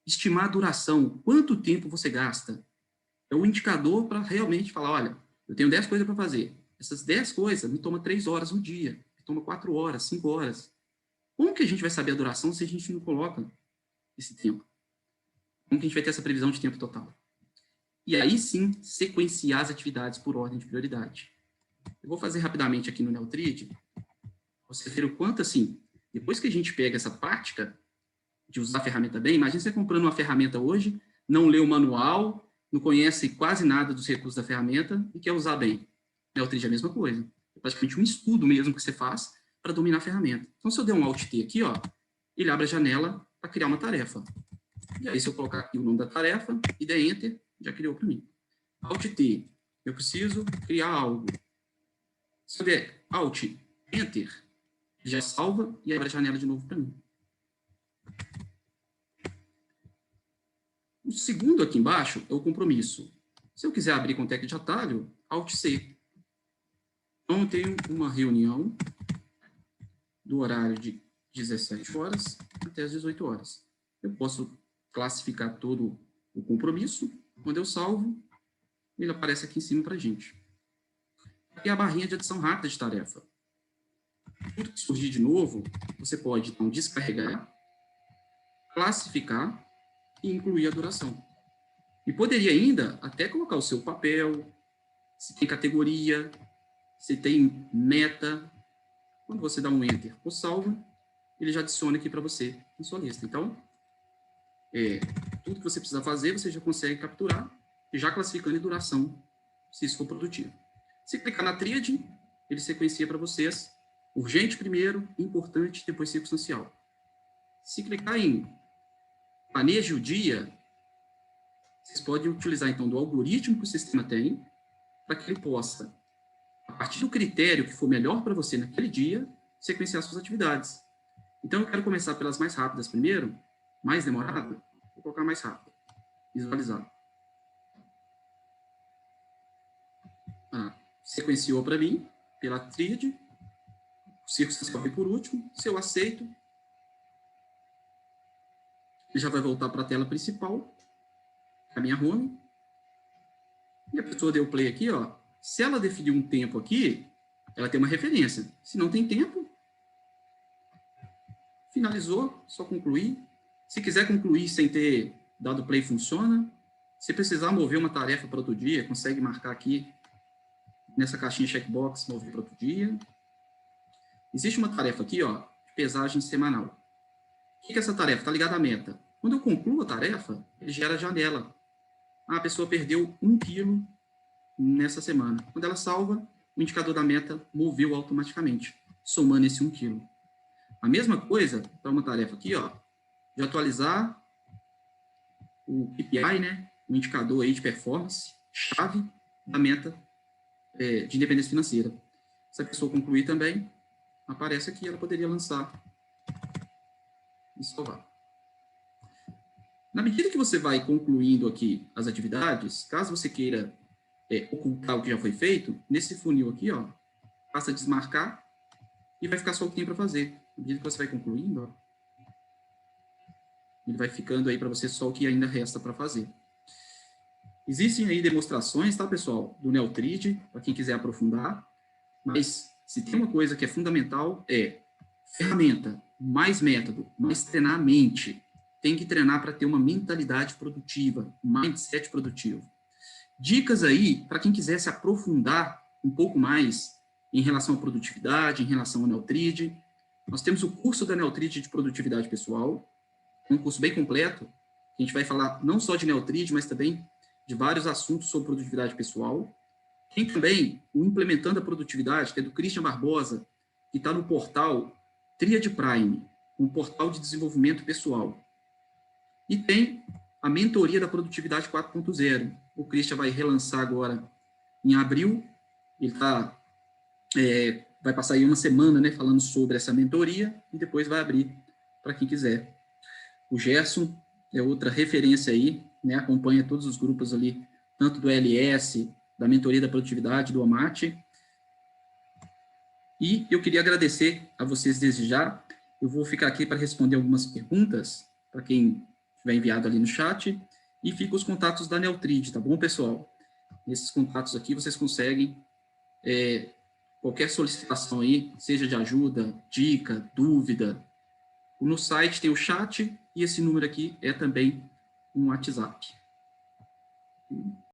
Estimar a duração. Quanto tempo você gasta? É o indicador para realmente falar, olha, eu tenho 10 coisas para fazer. Essas 10 coisas me tomam 3 horas no dia. Me toma 4 horas, 5 horas. Como que a gente vai saber a duração se a gente não coloca esse tempo? Como que a gente vai ter essa previsão de tempo total? E aí sim, sequenciar as atividades por ordem de prioridade. Eu vou fazer rapidamente aqui no Neotrid, você ver o quanto, assim, depois que a gente pega essa prática de usar a ferramenta bem, imagina você comprando uma ferramenta hoje, não lê o manual, não conhece quase nada dos recursos da ferramenta e quer usar bem. Neotrid é a mesma coisa. É praticamente um estudo mesmo que você faz para dominar a ferramenta. Então, se eu der um Alt-T aqui, ó, ele abre a janela para criar uma tarefa. E aí, se eu colocar aqui o nome da tarefa e der Enter, já criou para mim. Alt-T, eu preciso criar algo. Se eu der Alt, Enter, já salva e abre a janela de novo para mim. O segundo aqui embaixo é o compromisso. Se eu quiser abrir com tecla de atalho, Alt-C. Então, eu tenho uma reunião do horário de 17 horas até as 18 horas. Eu posso classificar todo o compromisso. Quando eu salvo, ele aparece aqui em cima para a gente. Aqui é a barrinha de adição rápida de tarefa. Tudo que surgir de novo, você pode, então, descarregar, classificar e incluir a duração. E poderia ainda até colocar o seu papel, se tem categoria, se tem meta. Quando você dá um Enter ou salva, ele já adiciona aqui para você na sua lista. Então, tudo que você precisa fazer, você já consegue capturar, já classificando em duração, se isso for produtivo. Se clicar na tríade, ele sequencia para vocês urgente primeiro, importante, depois circunstancial. Se clicar em planeje o dia, vocês podem utilizar, então, do algoritmo que o sistema tem, para que ele possa, a partir do critério que for melhor para você naquele dia, sequenciar suas atividades. Então, eu quero começar pelas mais rápidas primeiro, mais demorada, vou colocar mais rápido, visualizar. Sequenciou para mim, pela tríade, o circunstancial vem por último, se eu aceito, ele já vai voltar para a tela principal, a minha home, e a pessoa deu play aqui, ó. Se ela definir um tempo aqui, ela tem uma referência. Se não tem tempo, finalizou, só concluir. Se quiser concluir sem ter dado play, funciona. Se precisar mover uma tarefa para outro dia, consegue marcar aqui nessa caixinha checkbox, mover para outro dia. Existe uma tarefa aqui, ó, de pesagem semanal. O que é essa tarefa? Está ligada à meta. Quando eu concluo a tarefa, ele gera a janela. A pessoa perdeu 1 quilo nessa semana. Quando ela salva, o indicador da meta moveu automaticamente, somando esse 1 quilo. A mesma coisa para uma tarefa aqui, ó, de atualizar o KPI, né, o indicador aí de performance, chave da meta de independência financeira. Se a pessoa concluir também, aparece aqui, ela poderia lançar e salvar. Na medida que você vai concluindo aqui as atividades, caso você queira ocultar o que já foi feito, nesse funil aqui, ó, passa a desmarcar e vai ficar só o que tem para fazer. Na medida que você vai concluindo, ó, ele vai ficando aí para você só o que ainda resta para fazer. Existem aí demonstrações, tá, pessoal, do Neotrid, para quem quiser aprofundar, mas se tem uma coisa que é fundamental, é ferramenta, mais método, mais treinar a mente. Tem que treinar para ter uma mentalidade produtiva, mindset produtivo. Dicas aí, para quem quiser se aprofundar um pouco mais em relação à produtividade, em relação ao Neotrid. Nós temos o curso da Neotrid de produtividade pessoal, um curso bem completo. A gente vai falar não só de Neotrid, mas também de vários assuntos sobre produtividade pessoal. Tem também o Implementando a Produtividade, que é do Christian Barbosa, que está no portal Tríade Prime, um portal de desenvolvimento pessoal. E tem a Mentoria da Produtividade 4.0. O Christian vai relançar agora em abril. Ele vai passar aí uma semana, né, falando sobre essa mentoria e depois vai abrir para quem quiser. O Gerson é outra referência aí, né, acompanha todos os grupos ali, tanto do LS, da Mentoria da Produtividade, do AMAT. E eu queria agradecer a vocês desde já. Eu vou ficar aqui para responder algumas perguntas, para quem tiver enviado ali no chat, e fica os contatos da Neotrid, tá bom, pessoal? Nesses contatos aqui vocês conseguem qualquer solicitação aí, seja de ajuda, dica, dúvida. No site tem o chat, e esse número aqui é também um WhatsApp.